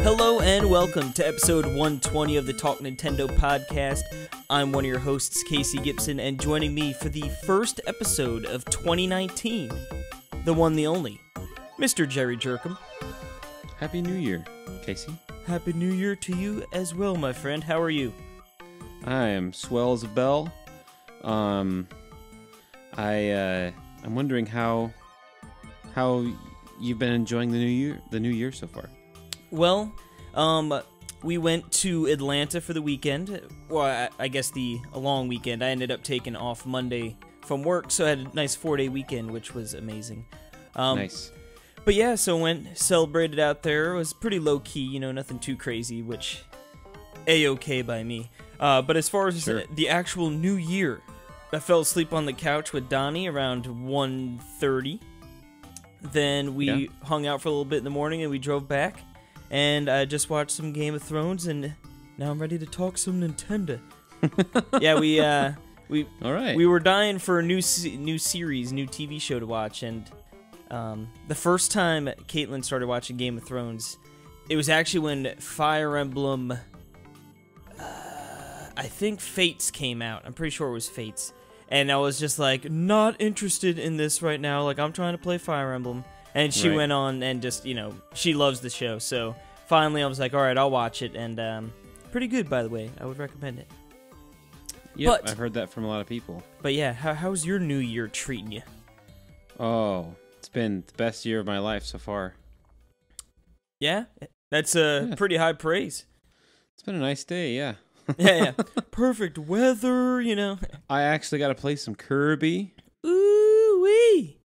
Hello and welcome to episode 120 of the Talk Nintendo podcast. I'm one of your hosts, Casey Gibson, and joining me for the first episode of 2019, the one, the only, Mr. Jerry Jerkham. Happy New Year, Casey. Happy New Year to you as well, my friend. How are you? I am swell as a bell. I'm wondering how you've been enjoying the new year so far. Well, we went to Atlanta for the weekend. Well, I guess a long weekend. I ended up taking off Monday from work, so I had a nice 4-day weekend, which was amazing. Nice. But yeah, so went, celebrated out there. It was pretty low-key, nothing too crazy, which A-okay by me. But as far as the actual new year, I fell asleep on the couch with Donnie around 1:30. Then we hung out for a little bit in the morning, and we drove back. And I just watched some Game of Thrones, and now I'm ready to talk some Nintendo. Yeah, we were dying for a new series, new TV show to watch, and the first time Caitlin started watching Game of Thrones, it was actually when Fire Emblem, I think Fates came out. I'm pretty sure it was Fates. And I was just like, not interested in this right now. Like, I'm trying to play Fire Emblem. And she went on and just, she loves the show. So finally I was like, all right, I'll watch it. And pretty good, by the way. I would recommend it. Yep, I've heard that from a lot of people. But yeah, how's your new year treating you? Oh, it's been the best year of my life so far. Yeah? That's pretty high praise. It's been a nice day, yeah. Yeah. Perfect weather, I actually got to play some Kirby. Ooh-wee.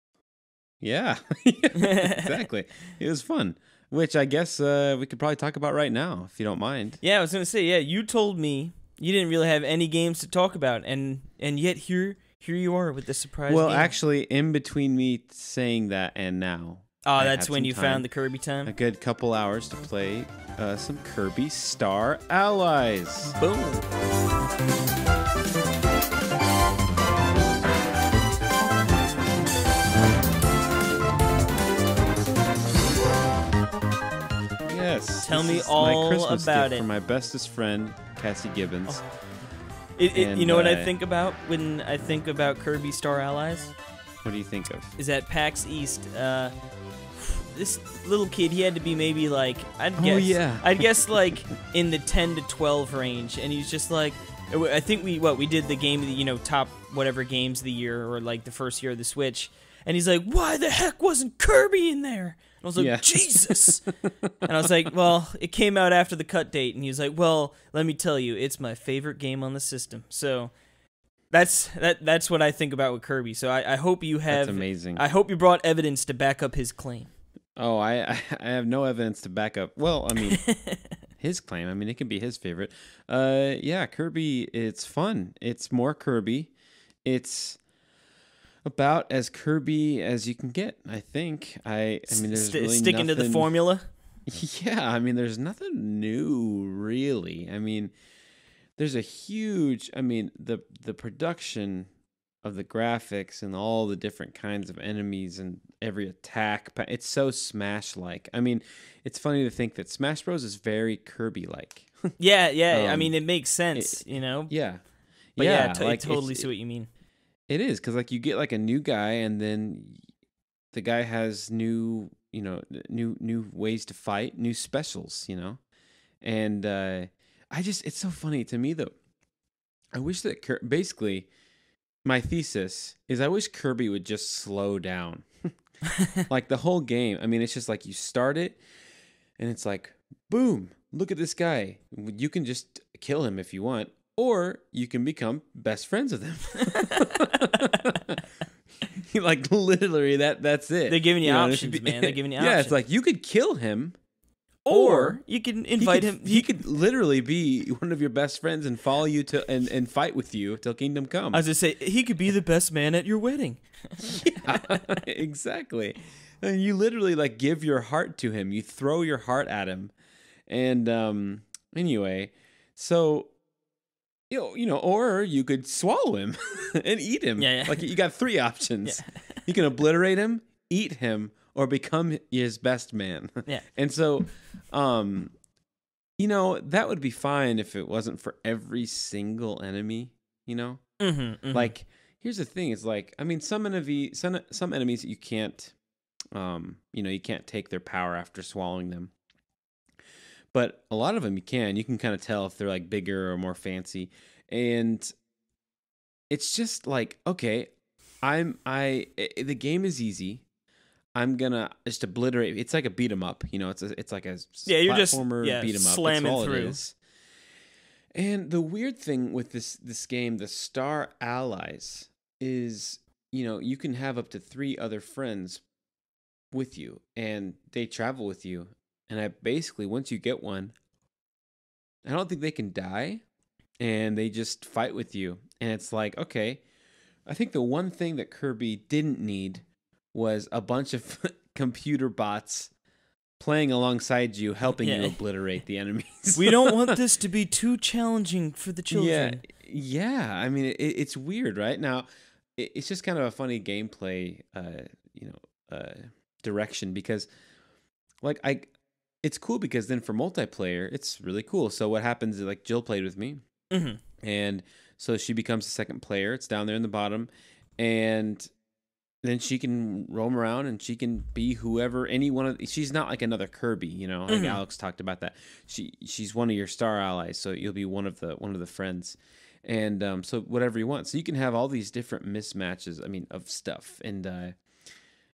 Yeah, exactly. It was fun, which I guess we could probably talk about right now, if you don't mind. Yeah, I was going to say, you told me you didn't really have any games to talk about, and yet here you are with the surprise game. Actually, in between me saying that and now. Oh, that's when you found the Kirby time? A good couple hours to play some Kirby Star Allies. Boom. Yes. Tell me all my Christmas about gift it. For my bestest friend, Cassie Gibbons. Oh. You know what I think about when I think about Kirby Star Allies? What do you think of? Is at PAX East. This little kid, he had to be maybe like, I'd guess like in the 10 to 12 range, and he's just like, I think we did the game of the, top whatever games of the year, or like the first year of the Switch, and he's like, why the heck wasn't Kirby in there? And I was like, Jesus! And I was like, well, it came out after the cut date, and he was like, well, let me tell you, it's my favorite game on the system. So that's what I think about with Kirby. So I hope you have. That's amazing. I hope you brought evidence to back up his claim. Oh, I have no evidence to back up. Well, I mean, his claim. I mean, it can be his favorite. Yeah, Kirby. It's fun. It's more Kirby. It's about as Kirby as you can get. I think. I mean, there's really sticking to the formula. Yeah, I mean, there's nothing new really. I mean, there's a huge. I mean, the production of the graphics and all the different kinds of enemies and every attack. It's so Smash-like. I mean, it's funny to think that Smash Bros. Is very Kirby-like. Yeah. I mean, it makes sense, Yeah. But yeah, I totally see what you mean. It is, because like you get like a new guy, and then the guy has new ways to fight, new specials, And it's so funny to me, though. I wish that basically, my thesis is I wish Kirby would just slow down. Like the whole game. I mean, it's just like you start it and it's like, boom, look at this guy. You can just kill him if you want, or you can become best friends with him. Like literally that's it. They're giving you options, man. They're giving you options. Yeah, it's like you could kill him. Or you can invite him. He could literally be one of your best friends and follow you to and fight with you till kingdom come. I was just say he could be the best man at your wedding. Yeah, exactly. And you literally like give your heart to him. You throw your heart at him. And anyway, so or you could swallow him and eat him. Yeah. Like you got three options. Yeah. You can obliterate him, eat him or become his best man. Yeah. And so, that would be fine if it wasn't for every single enemy, Like, here's the thing. It's like, I mean, some enemies that you can't, you can't take their power after swallowing them. But a lot of them you can. You can kind of tell if they're like bigger or more fancy. And it's just like, okay, the game is easy. I'm gonna just obliterate. It's like a beat 'em up, It's like a you're just beat 'em up. slamming That's all through. It is. And the weird thing with this game, the Star Allies, is you can have up to 3 other friends with you, and they travel with you. And basically, once you get one, I don't think they can die, and they just fight with you. And it's like, okay, I think the one thing that Kirby didn't need was a bunch of computer bots playing alongside you, helping you obliterate the enemies. We don't want this to be too challenging for the children. Yeah. I mean, it's weird, right? Now, it's just kind of a funny gameplay, direction, because, like, it's cool because then for multiplayer, it's really cool. So what happens is, like, Jill played with me, and so she becomes the second player. It's down there in the bottom, and then she can roam around and she can be whoever, she's not like another Kirby, like Alex talked about that. She's one of your Star Allies, so you'll be one of the friends. And so whatever you want. So you can have all these different mismatches, of stuff. And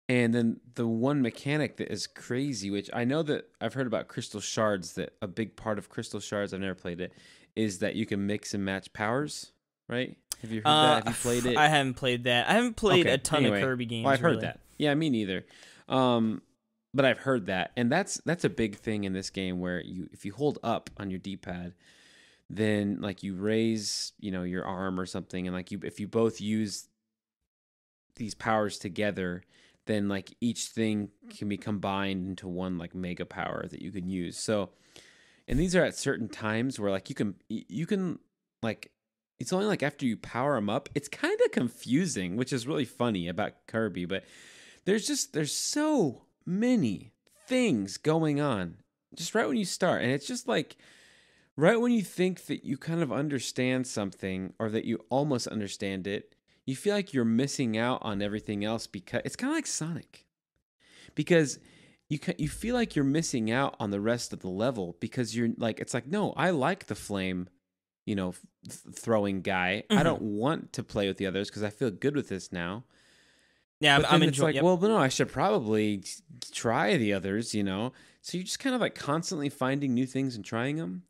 then the one mechanic that is crazy, which I know that I've heard about Crystal Shards, that a big part of Crystal Shards, I've never played it, is that you can mix and match powers, right? Have you heard that? Have you played it? I haven't played that. I haven't played a ton of Kirby games. Well, I've heard really. that. Yeah, me neither. But I've heard that, and that's a big thing in this game, where if you hold up on your D-pad, then like you raise your arm or something, and like if you both use these powers together, then like each thing can be combined into one like mega power that you can use. So, and these are at certain times where like you can like, it's only like after you power them up. It's kind of confusing, which is really funny about Kirby, but there's so many things going on just right when you start. And it's just like right when you think that you kind of understand something, or that you almost understand it, you feel like you're missing out on everything else, because it's kind of like Sonic, because you feel like you're missing out on the rest of the level, because you're like, it's like, no, I like the flame, throwing guy. I don't want to play with the others because I feel good with this now. Yeah, I'm enjoying. Well, no, I should probably try the others. So you're just kind of like constantly finding new things and trying them,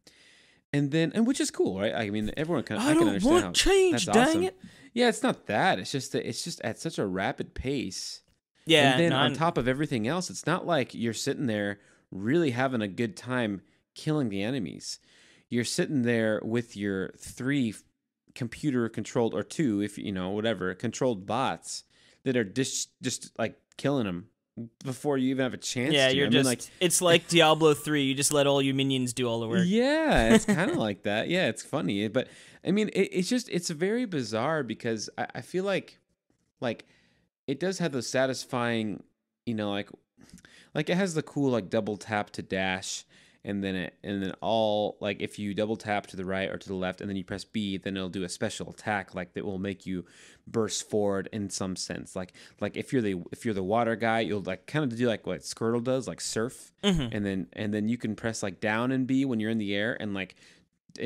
and which is cool, right? I mean, everyone can. I can understand want how change. That's dang awesome. it! Yeah, it's not that. It's just that it's just at such a rapid pace. Yeah, and then on top of everything else, it's not like you're sitting there really having a good time killing the enemies. You're sitting there with your 3 computer controlled, or 2, if whatever, controlled bots that are just like killing them before you even have a chance. Yeah, to. you're it's like Diablo 3. You just let all your minions do all the work. Yeah, it's kind of like that. Yeah, it's funny, but I mean, it's very bizarre, because I feel like it does have those satisfying, like it has the cool like double tap to dash. And then all, like, if you double tap to the right or to the left and then you press B, then it'll do a special attack like that will make you burst forward in some sense. Like if you're the water guy, you'll like kind of do like what Squirtle does, like surf, and then you can press like down and B when you're in the air, and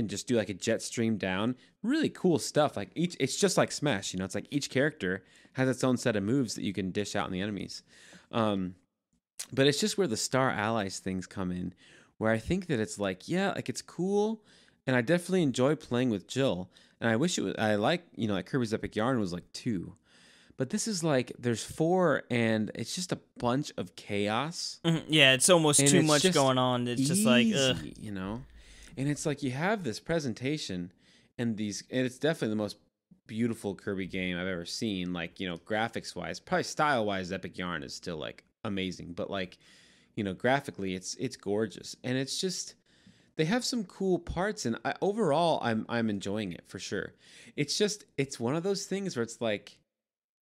just do like a jet stream down. Really cool stuff. Like it's just like Smash, it's like each character has its own set of moves that you can dish out on the enemies. But it's just where the Star Allies things come in, where I think that it's like, yeah, like it's cool, and I definitely enjoy playing with Jill. And I wish I like Kirby's Epic Yarn was like 2. But this is like, there's 4, and it's just a bunch of chaos. Yeah, it's almost too much going on. It's just like, ugh. And it's like you have this presentation, and it's definitely the most beautiful Kirby game I've ever seen. Like, graphics-wise, probably style-wise, Epic Yarn is still like amazing. But like, graphically, it's gorgeous, and it's just, they have some cool parts, and overall, I'm enjoying it for sure. It's one of those things where it's like,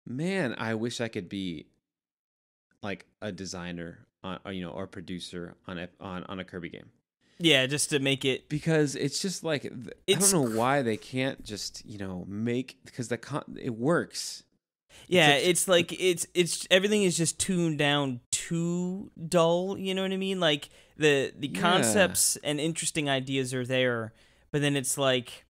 man, I wish I could be like a designer or producer on a Kirby game. Yeah, just to make it, because it's just like I don't know why they can't just make, because it works. Yeah, it's like it's everything is just tuned down too dull. You know what I mean? Like the concepts and interesting ideas are there, but then it's like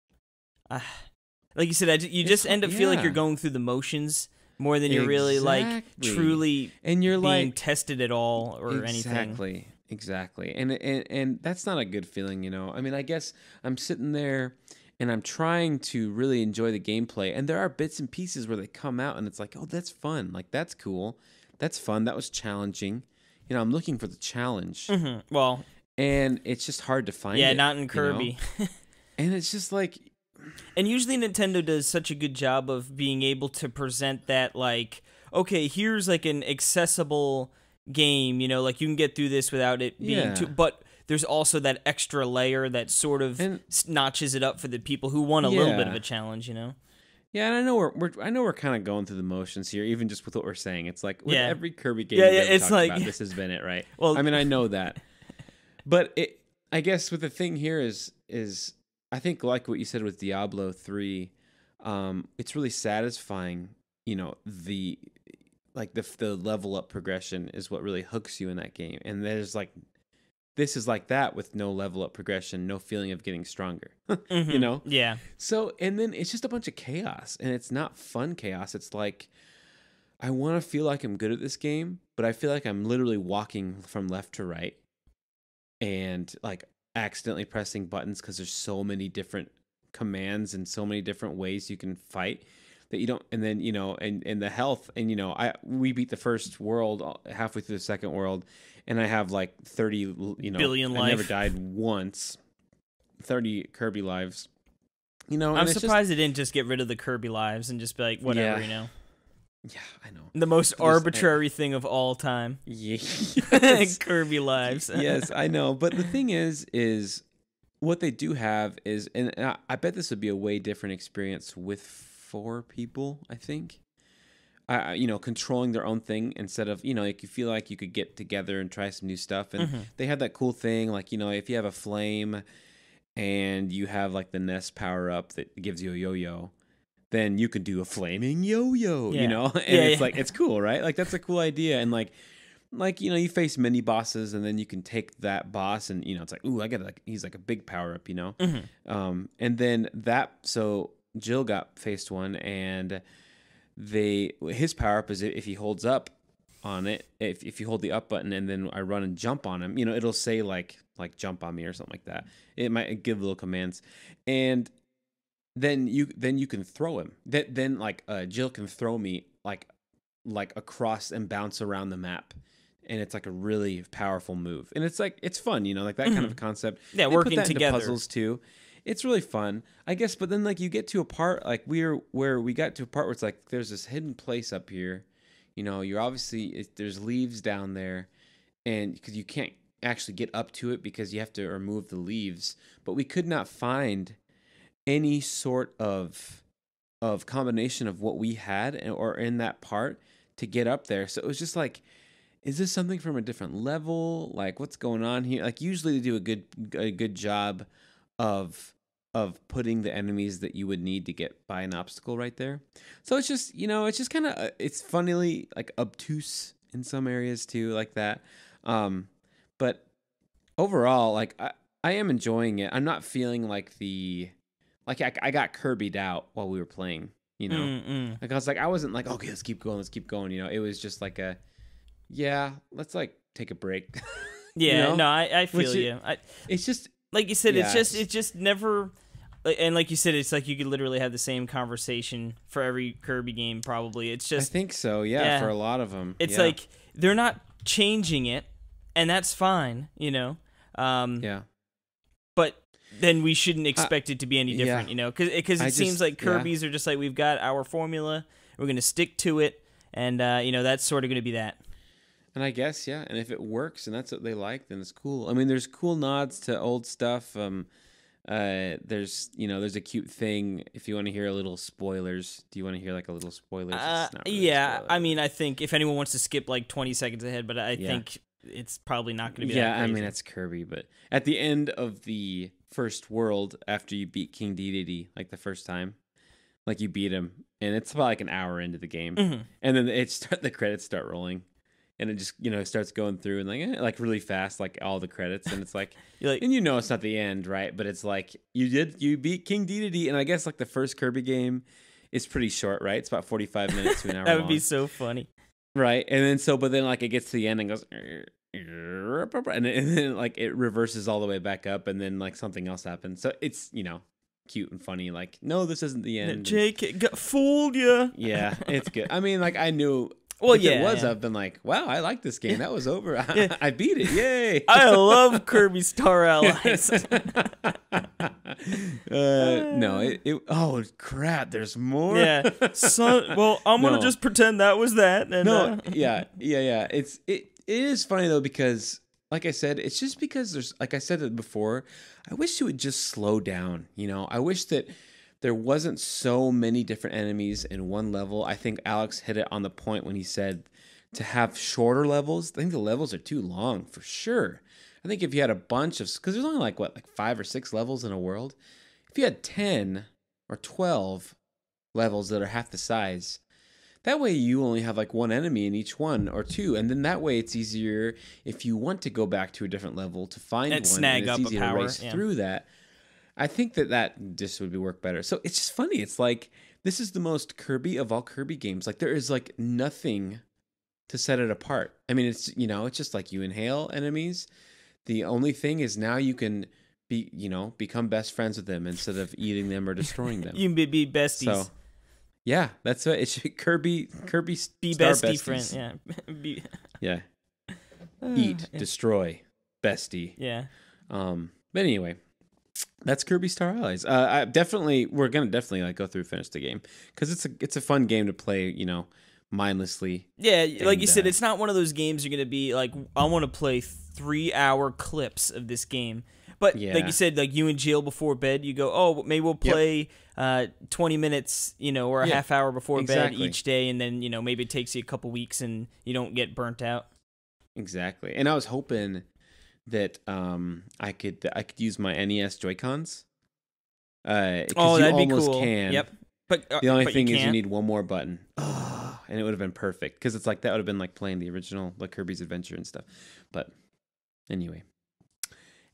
you said, you just end up feeling like you're going through the motions more than you're really like truly and you're being tested at all or anything. Exactly. And that's not a good feeling, I mean, I guess I'm sitting there and I'm trying to really enjoy the gameplay, and there are bits and pieces where they come out and it's like, oh, that's fun. Like, that's cool. That's fun. That was challenging. I'm looking for the challenge. Mm-hmm. Well, and it's just hard to find it. Yeah, not in Kirby. And it's just like... And usually Nintendo does such a good job of being able to present that, like, okay, here's like an accessible game, like you can get through this without it being too... But there's also that extra layer that sort of notches it up for the people who want a little bit of a challenge, Yeah, and I know we're kind of going through the motions here, even just with what we're saying. It's like with every Kirby game we've talked about, this has been it, right? Well, I mean, I know that, but I guess with the thing here is I think, like what you said with Diablo 3, it's really satisfying. The level up progression is what really hooks you in that game, and there's like. This is like that with no level up progression, no feeling of getting stronger, mm-hmm. Yeah. So, and then it's just a bunch of chaos, and it's not fun chaos. It's like, I want to feel like I'm good at this game, but I feel like I'm literally walking from left to right and like accidentally pressing buttons because there's so many different commands and so many different ways you can fight that you don't, and then, and the health, and, we beat the first world halfway through the second world, and I have like 30, billion life. I never died once. 30 Kirby lives. I'm surprised they didn't just get rid of the Kirby lives and just be like, whatever, Yeah, I know. The most arbitrary thing of all time. Yes. Kirby lives. Yes, I know. But the thing is what they do have is, and I bet this would be a way different experience with 4 people, I think. Controlling their own thing instead of, like, you feel like you could get together and try some new stuff. And they have that cool thing, like, if you have a flame and you have like the Nest power up that gives you a yo-yo, then you could do a flaming yo-yo, and it's like, it's cool, right? Like, that's a cool idea. And like, you face mini bosses, and then you can take that boss and, it's like, ooh, I got he's like a big power up, and then so Jill got faced one, and his power up is if he holds up on it, if you hold the up button and then I run and jump on him, it'll say like jump on me or something like that. It might give little commands, and then you can throw him. Then Jill can throw me like across and bounce around the map, and it's like a really powerful move, and it's like, it's fun, like that kind of concept. Yeah, they working put that together. Into puzzles too. It's really fun, I guess. But then, like, you get to a part, like where we got to a part where it's like, there's this hidden place up here. You're obviously, there's leaves down there, and because you can't actually get up to it because you have to remove the leaves. But we could not find any sort of combination of what we had or in that part to get up there. So it was just like, is this something from a different level? Like, what's going on here? Like, usually they do a good job of putting the enemies that you would need to get by an obstacle right there. So it's just, it's just kind of, it's funnily like obtuse in some areas too, like that. But overall, like, I am enjoying it. I'm not feeling like I got Kirby'd out while we were playing, Like, I was like, I wasn't like, okay, let's keep going. It was just like let's like take a break. Yeah, no, I feel you. It's just, like you said, it's just never, and like you said, it's like you could literally have the same conversation for every Kirby game. Probably, it's just, I think so. Yeah, for a lot of them, it's like they're not changing it, and that's fine, yeah. But then we shouldn't expect it to be any different, because it seems like Kirby's are just like, we've got our formula, we're gonna stick to it, and that's sort of gonna be that. And I guess, and if it works and that's what they like, then it's cool. I mean, there's cool nods to old stuff. there's a cute thing. If you want to hear a little spoilers, do you want to hear like a little spoilers? It's not really yeah, a spoiler. I mean, I think if anyone wants to skip like 20 seconds ahead, but I think it's probably not going to be that crazy. I mean, that's Kirby, but at the end of the first world, after you beat King Dedede, like the first time, like you beat him, and it's about like an hour into the game, and then the credits start rolling, and it just starts going through and like really fast, like all the credits, and it's like, and it's not the end, right? But it's like you beat King Dedede, and I guess like the first Kirby game is pretty short, right? It's about 45 minutes to an hour. That would be so funny. Right, and then like it gets to the end and goes, and then like it reverses all the way back up, and then like something else happens. So it's cute and funny. Like, no, this isn't the end. Jake got fooled you. Yeah, it's good. I mean, like I knew. Well, it was. I've been like, wow, I like this game. That was over. I beat it. Yay! I love Kirby Star Allies. No, oh crap! There's more. Yeah. So, well, I'm gonna just pretend that was that. And, yeah. It is funny though, because like I said, it's just because there's, like I said it before, I wish it would just slow down. I wish that there wasn't so many different enemies in one level. I think Alex hit it on the point when he said to have shorter levels. I think the levels are too long for sure. I think if you had a bunch of, because there's only like 5 or 6 levels in a world. If you had 10 or 12 levels that are half the size, that way you only have like one enemy in each one or two, and then that way it's easier if you want to go back to a different level to find one, snag and it's up easier a power to race through that. I think that just would work better. So it's just funny. It's like this is the most Kirby of all Kirby games. Like there is like nothing to set it apart. I mean, it's it's just like you inhale enemies. The only thing is now you can become best friends with them instead of eating them or destroying them. You can be besties. So yeah, that's what it should. Kirby be Star bestie besties. friend. Yeah. Yeah. Eat, destroy, bestie. Yeah. But anyway. That's Kirby Star Allies. We're gonna definitely like go through finish the game because it's a fun game to play, mindlessly. Yeah, like you said, it's not one of those games you're gonna be like, I want to play 3-hour clips of this game. But like you said, like you and Jill before bed, you go, oh, maybe we'll play 20 minutes, or a half hour before bed each day, and then maybe it takes you a couple weeks and you don't get burnt out. Exactly, and I was hoping that I could use my NES Joy-Cons. That'd be cool. Can. Yep. But the only thing is you need one more button. And it would have been perfect because it's like that would have been like playing the original like Kirby's Adventure and stuff. But anyway.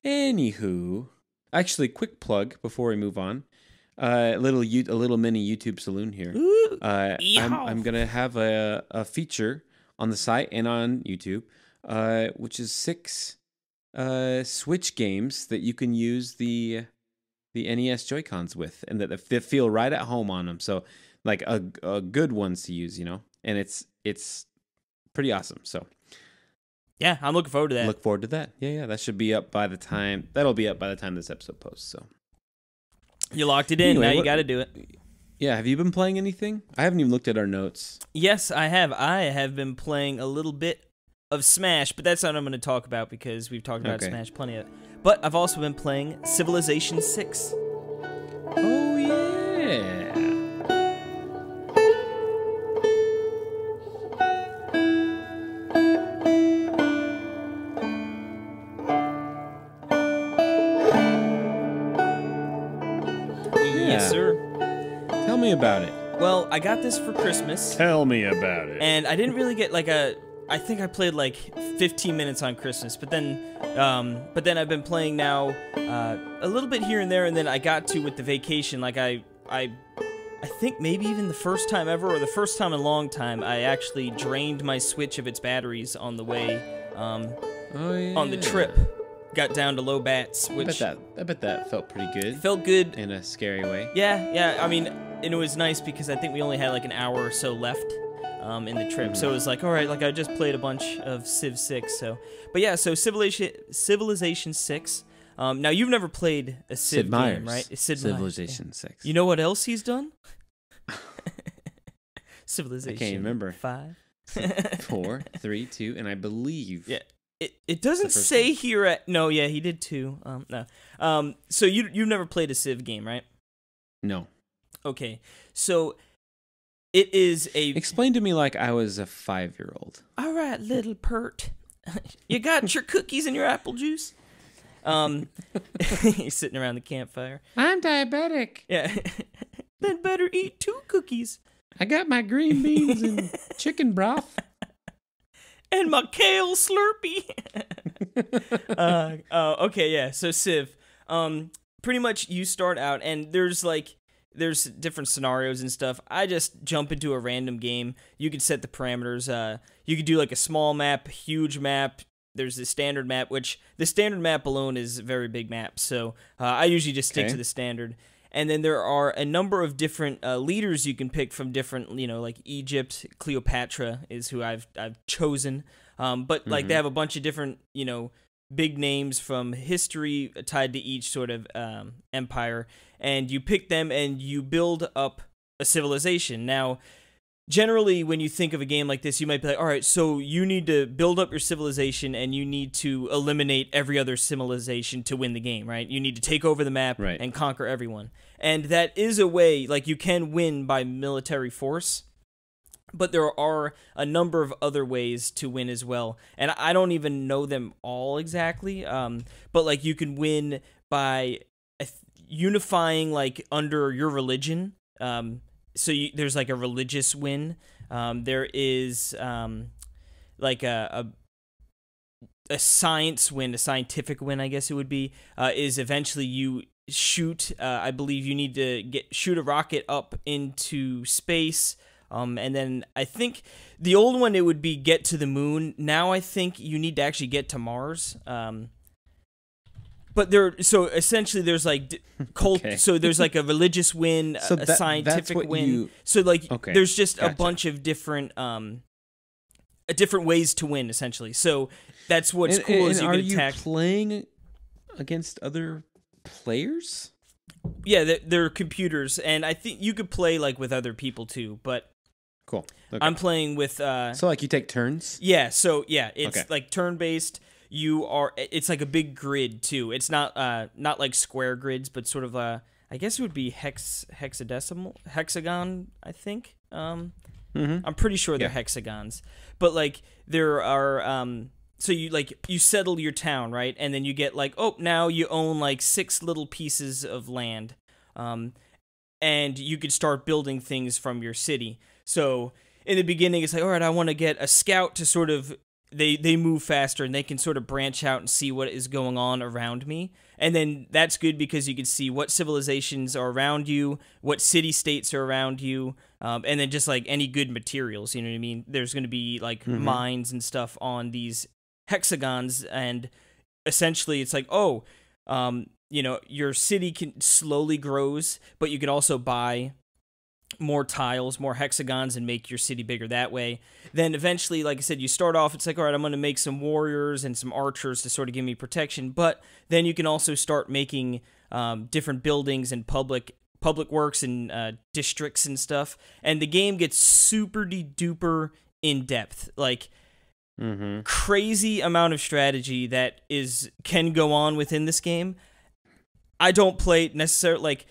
Anywho, actually quick plug before we move on. A little mini YouTube saloon here. I'm going to have a feature on the site and on YouTube which is 6 Switch games that you can use the NES Joy-Cons with, and that they feel right at home on them. So like a good ones to use, and it's pretty awesome. So yeah, I'm looking forward to that. Look forward to that. Yeah, that should be up by the time this episode posts. So you locked it in. Anyway, now you got to do it. Yeah, have you been playing anything? I haven't even looked at our notes. Yes, I have. I have been playing a little bit of Smash, but that's not what I'm going to talk about because we've talked about Smash plenty of it. But I've also been playing Civilization 6. Oh, yeah. Yes, sir. Tell me about it. Well, I got this for Christmas. Tell me about it. And I didn't really get like I think I played like 15 minutes on Christmas, but then I've been playing now a little bit here and there, and then I got to with the vacation, like I think maybe even the first time ever, or the first time in a long time, I actually drained my Switch of its batteries on the way on the trip. Got down to low bats, which I bet that felt pretty good. Felt good in a scary way. Yeah. I mean, and it was nice because I think we only had like an hour or so left in the trip, so it was like, all right, like I just played a bunch of Civ 6. So, but yeah, so Civilization 6. Now you've never played a Civ game, right? Civilization 6. You know what else he's done? Civilization. I can't remember. 5, 4, 3, 2, and I believe. Yeah. It doesn't say here at no, yeah, he did too. No. So you've never played a Civ game, right? No. Okay. So it is a Explain to me like I was a 5-year-old. All right, little pert. You got your cookies and your apple juice? He's sitting around the campfire. I'm diabetic. Yeah. Then better eat 2 cookies. I got my green beans and chicken broth. And my kale Slurpee. Okay, yeah. So Civ, pretty much you start out, and there's different scenarios and stuff. I just jump into a random game. You can set the parameters. You could do like a small map, huge map. There's the standard map, which the standard map alone is a very big map. So I usually just stick to the standard. And then there are a number of different leaders you can pick from different, like Egypt. Cleopatra is who I've chosen. But like they have a bunch of different, big names from history tied to each sort of empire. And you pick them and you build up a civilization. Now, generally, when you think of a game like this, you might be like, all right, so you need to build up your civilization and you need to eliminate every other civilization to win the game, right? You need to take over the map and conquer everyone. And that is a way, like you can win by military force, but there are a number of other ways to win as well. And I don't even know them all exactly, but like you can win by unifying like under your religion. So there's like a religious win. There is like a science win, a scientific win, I guess it would be, is eventually you shoot, I believe you need to shoot a rocket up into space. And then I think the old one, it would be get to the moon. Now I think you need to actually get to Mars. But so essentially there's like cult. Okay. So there's like a religious win, a scientific win. So like there's just a bunch of different different ways to win essentially. So that's what's cool is you can attack. Are you playing against other players? Yeah, they're computers, and I think you could play like with other people too. But cool. Okay. I'm playing with. So like you take turns. Yeah. So yeah, it's like turn based. It's like a big grid too. It's not like square grids, but sort of I guess it would be hexagon, I think. I'm pretty sure they're hexagons. But like there are so you settle your town, right? And then you get like, oh, now you own like 6 little pieces of land. And you could start building things from your city. So in the beginning it's like, all right, I want to get a scout to sort of They move faster and they can sort of branch out and see what is going on around me. And then that's good because you can see what civilizations are around you, what city-states are around you, and then just like any good materials, you know what I mean? There's going to be like mines and stuff on these hexagons, and essentially it's like, your city can slowly grows, but you can also buy more tiles, more hexagons, and make your city bigger that way. Then eventually, like I said, you start off, it's like, all right, I'm going to make some warriors and some archers to sort of give me protection, but then you can also start making different buildings and public works and districts and stuff, and the game gets super duper in depth, like crazy amount of strategy that can go on within this game. I don't play necessarily, like,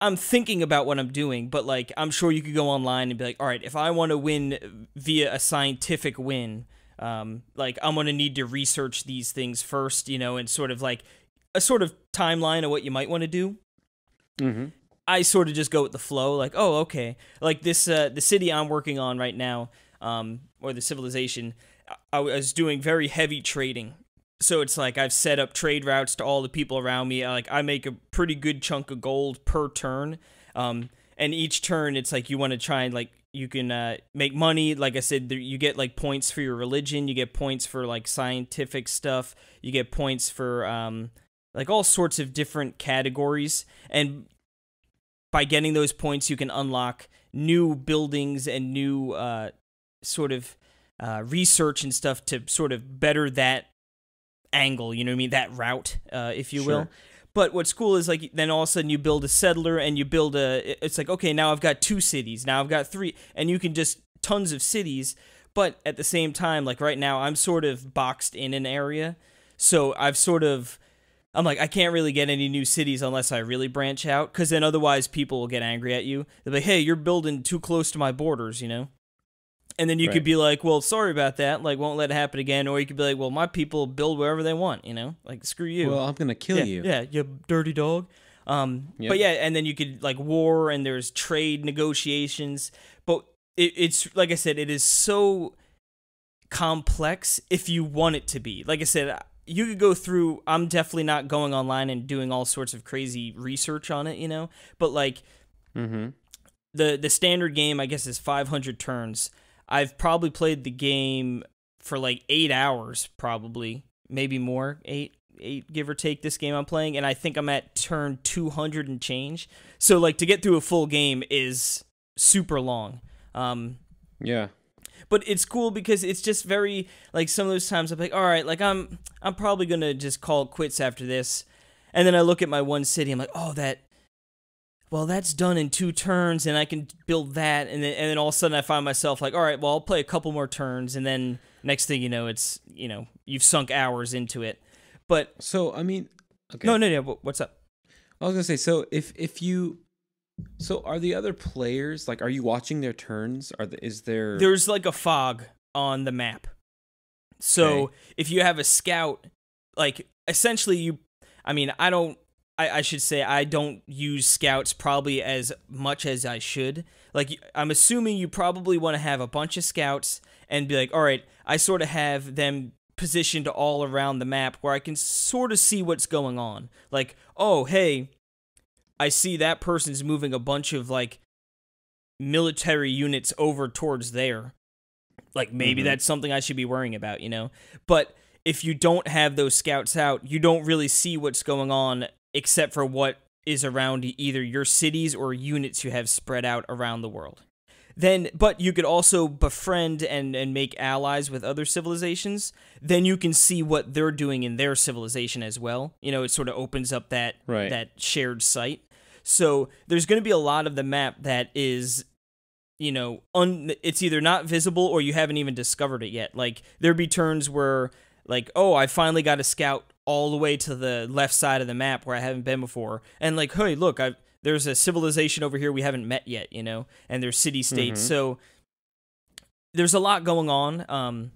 I'm thinking about what I'm doing, but like I'm sure you could go online and be like, all right, if I want to win via a scientific win, like I'm going to need to research these things first, and sort of like a sort of timeline of what you might want to do. I sort of just go with the flow, like, oh, okay, like this the city I'm working on right now, or the civilization, I was doing very heavy trading. So it's like I've set up trade routes to all the people around me. Like I make a pretty good chunk of gold per turn. And each turn it's like you want to try and like you can make money. Like I said, you get like points for your religion. You get points for like scientific stuff. You get points for like all sorts of different categories. And by getting those points, you can unlock new buildings and new sort of research and stuff to sort of better that angle, you know what I mean, that route, if you will. But what's cool is like then all of a sudden you build a settler and you build it's like, okay, now I've got 2 cities, now I've got 3, and you can just tons of cities. But at the same time, like right now, I'm sort of boxed in an area. So I'm like, I can't really get any new cities unless I really branch out, because then otherwise people will get angry at you. They'll be like, hey, you're building too close to my borders, you know? And then you could be like, well, sorry about that, like, won't let it happen again. Or you could be like, well, my people build wherever they want, you know? Like, screw you. Well, I'm going to kill you. Yeah, you dirty dog. But yeah, and then you could, like, war, and there's trade negotiations. But it's, like I said, it is so complex if you want it to be. Like I said, you could go through, I'm definitely not going online and doing all sorts of crazy research on it, you know? But, like, the standard game, I guess, is 500 turns. I've probably played the game for like 8 hours, probably, maybe more, eight, give or take, this game I'm playing, and I think I'm at turn 200 and change. So, like, to get through a full game is super long. Yeah. But it's cool because it's just very, like, some of those times I'm like, all right, like, I'm probably going to just call it quits after this. And then I look at my one city, I'm like, oh, that's done in 2 turns, and I can build that, and then all of a sudden I find myself like, all right, well, I'll play a couple more turns, and then next thing you know, it's, you know, you've sunk hours into it. But so, I mean, okay. No, what's up? I was gonna say, so so are the other players, like, are you watching their turns? There's like a fog on the map. So if you have a scout, like, essentially I should say I don't use scouts probably as much as I should. Like, I'm assuming you probably want to have a bunch of scouts and be like, all right, I sort of have them positioned all around the map where I can sort of see what's going on. Like, oh, hey, I see that person's moving a bunch of, like, military units over towards there. Like, maybe that's something I should be worrying about, you know? But if you don't have those scouts out, you don't really see what's going on except for what is around either your cities or units you have spread out around the world. But you could also befriend and make allies with other civilizations. Then you can see what they're doing in their civilization as well. You know, it sort of opens up that shared site. So there's going to be a lot of the map that is, you know, it's either not visible or you haven't even discovered it yet. Like, there'd be turns where, like, oh, I finally got a scout all the way to the left side of the map where I haven't been before. And, like, hey, look, there's a civilization over here we haven't met yet, you know? And there's city-states. So there's a lot going on.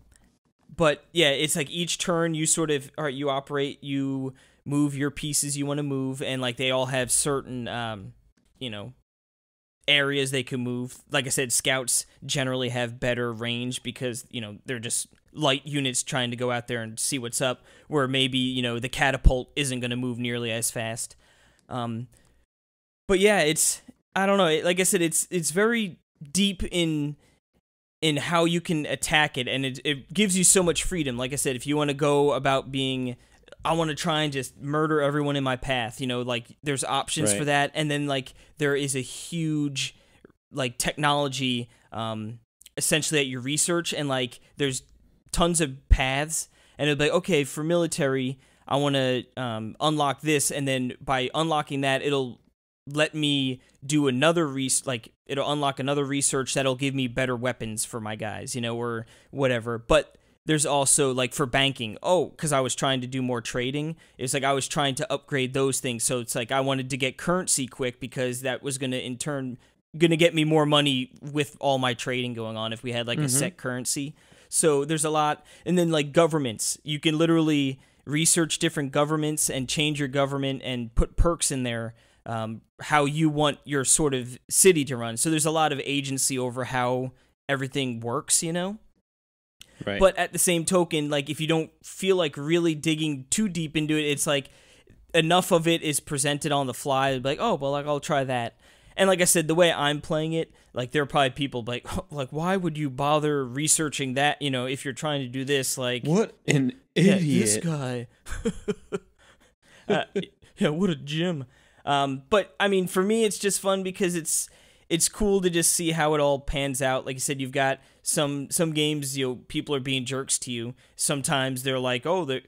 But, yeah, it's like each turn you sort of, all right, you operate, you move your pieces you want to move, and, like, they all have certain, you know, areas they can move. Like I said, scouts generally have better range because, you know, they're just light units trying to go out there and see what's up, where maybe, you know, the catapult isn't going to move nearly as fast. But yeah, I don't know, like I said, it's very deep in how you can attack it, and it gives you so much freedom. Like I said, if you want to go about being, I want to try and just murder everyone in my path, you know, like, there's options for that. And then, like, there is a huge, like, technology essentially that you research, and, like, there's tons of paths, and it'll be like, okay, for military, I want to unlock this, and then by unlocking that, it'll let me do another it'll unlock another research that'll give me better weapons for my guys, you know, or whatever. But there's also, like, for banking, because I was trying to do more trading, it's like I was trying to upgrade those things. So it's like I wanted to get currency quick because that was going to, in turn, get me more money with all my trading going on if we had, like, a set currency. So there's a lot. And then, like, governments, you can literally research different governments and change your government and put perks in there, how you want your sort of city to run. So there's a lot of agency over how everything works, you know? Right. But at the same token, like, if you don't feel like really digging too deep into it, it's like enough of it is presented on the fly. Like, oh, well, like, I'll try that. And like I said, the way I'm playing it, like, there are probably people like, oh, like, why would you bother researching that, you know, if you're trying to do this? Like, what an idiot. Yeah, this guy. Yeah, what a gem. But, I mean, for me, it's just fun because it's cool to just see how it all pans out. Like you said, you've got some games, you know, people are being jerks to you. Sometimes they're like, oh,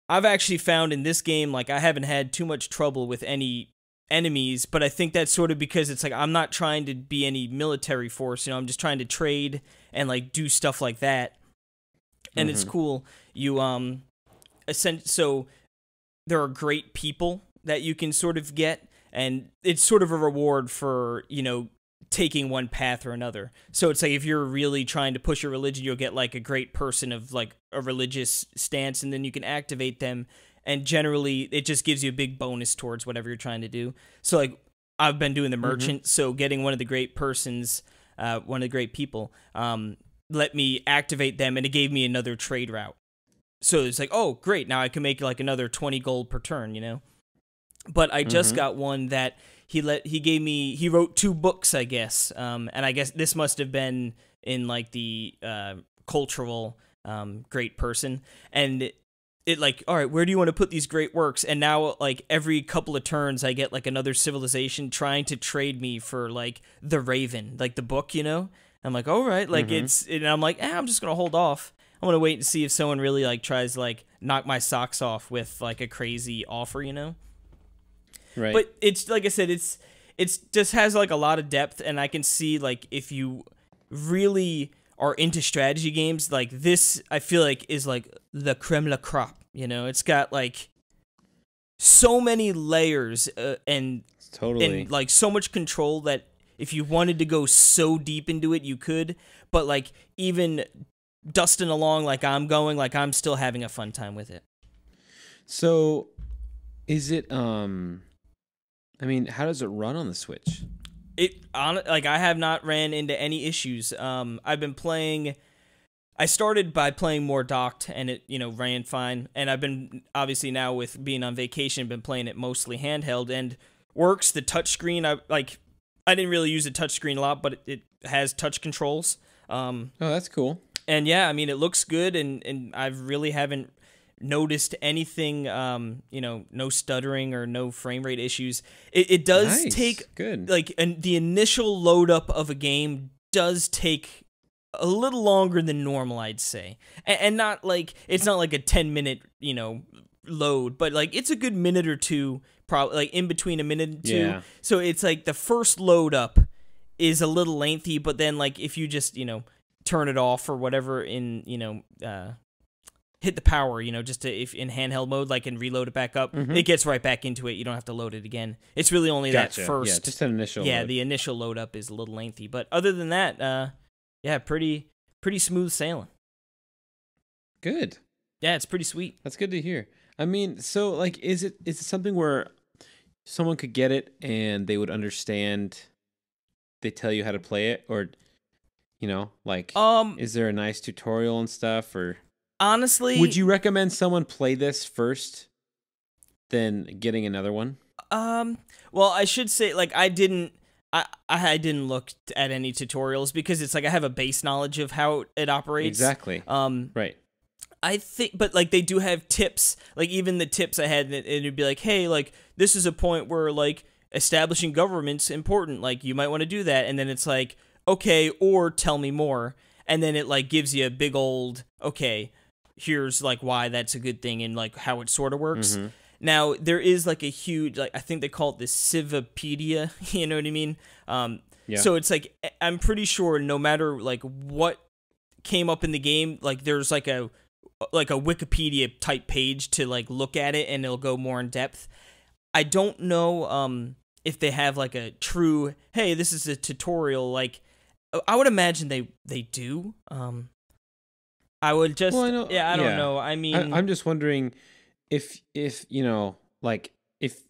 I've actually found in this game, like, I haven't had too much trouble with any enemies, but I think that's sort of because it's like I'm not trying to be any military force, you know, I'm just trying to trade and like do stuff like that. And it's cool. You so there are great people that you can sort of get, and it's sort of a reward for, you know, taking one path or another. So it's like if you're really trying to push your religion, you'll get like a great person of like a religious stance, and then you can activate them, and generally it just gives you a big bonus towards whatever you're trying to do. So like I've been doing the merchant, so getting one of the great persons, one of the great people, let me activate them, and it gave me another trade route. So it's like, oh great, now I can make like another 20 gold per turn, you know. But I just got one that he wrote 2 books, I guess, and I guess this must have been in like the cultural great person, and it like, all right, where do you want to put these great works? And now like every couple of turns I get like another civilization trying to trade me for like the Raven, like the book, you know. I'm like, all right, like and I'm like, I'm just gonna hold off. I'm gonna wait and see if someone really like tries to like knock my socks off with like a crazy offer, you know. Right. But it's like I said, it's just has like a lot of depth, and I can see like if you really are into strategy games, like this, I feel like is like the creme la crop. You know, it's got like so many layers and like so much control that if you wanted to go so deep into it, you could. But like even dusting along like I'm going, like I'm still having a fun time with it. So, is it I mean, how does it run on the Switch? Like I have not ran into any issues. I've been playing. I started by playing more docked, and it, you know, ran fine. And I've been obviously now with being on vacation, been playing it mostly handheld and works. The touchscreen, I didn't really use the touchscreen a lot, but it has touch controls. Oh, that's cool. And yeah, I mean, it looks good, and I really haven't noticed anything, you know, no stuttering or no frame rate issues. It does take good. Like, and the initial load up of a game does take a little longer than normal, I'd say, and not like it's not like a 10-minute, you know, load, but like it's a good minute or two, probably like in between a minute and two. Yeah. So it's like the first load up is a little lengthy, but then like if you just, you know, turn it off or whatever in, you know, hit the power, you know, just to, if in handheld mode, like, and reload it back up, it gets right back into it. You don't have to load it again. It's really only that first. Yeah, just an initial Yeah, load. the initial load up is a little lengthy. But other than that, yeah, pretty smooth sailing. Good. Yeah, it's pretty sweet. That's good to hear. I mean, so, like, is it something where someone could get it and they would understand, they tell you how to play it? Or, you know, like, is there a nice tutorial and stuff? Or honestly, would you recommend someone play this first than getting another one? Well, I should say, like, I didn't look at any tutorials because it's like I have a base knowledge of how it operates. Exactly. Right. I think, but like they do have tips, like even the tips I had, and it'd be like, hey, like this is a point where like establishing government's important, like you might want to do that, and then it's like, okay, or tell me more, and then it like gives you a big old, okay, here's like why that's a good thing and like how it sort of works. Now there is like a huge, like I think they call it the Civipedia, you know what I mean? Yeah. So it's like I'm pretty sure no matter like what came up in the game, like there's like a Wikipedia type page to like look at it and it'll go more in depth. I don't know if they have like a true, hey, this is a tutorial. Like I would imagine they do. I would just, I don't know. I mean, I'm just wondering if you know, like if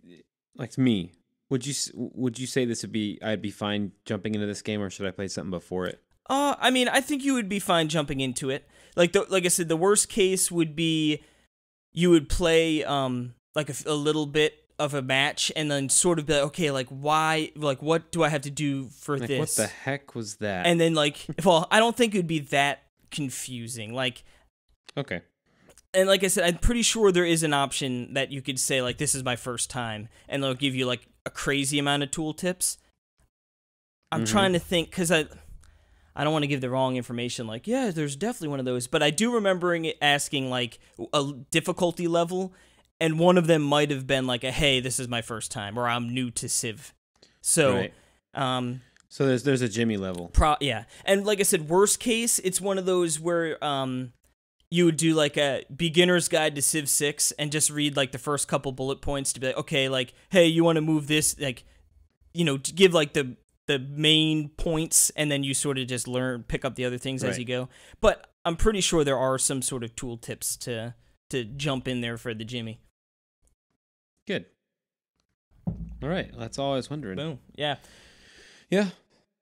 like me, would you say this would be, I'd be fine jumping into this game, or should I play something before it? I mean, I think you would be fine jumping into it. Like I said, the worst case would be you would play like a little bit of a match and then sort of be like, okay, like why, like what do I have to do for like, this? What the heck was that? And then like, well, I don't think it would be that confusing. Like, okay. And like I said, I'm pretty sure there is an option that you could say like, this is my first time, and they'll give you like a crazy amount of tooltips. I'm trying to think, because I don't want to give the wrong information, like, yeah, there's definitely one of those, but I do remember asking, like, a difficulty level, and one of them might have been like hey, this is my first time, or I'm new to Civ. So, right. So there's a Jimmy level. Yeah, and like I said, worst case, it's one of those where you would do like a beginner's guide to Civ 6 and just read like the first couple bullet points to be like, okay, like, hey, you want to move this, like, you know, give like the main points, and then you sort of just pick up the other things as you go. But I'm pretty sure there are some sort of tool tips to jump in there for the Jimmy. Good. All right, that's all I was wondering. Boom. Yeah. Yeah.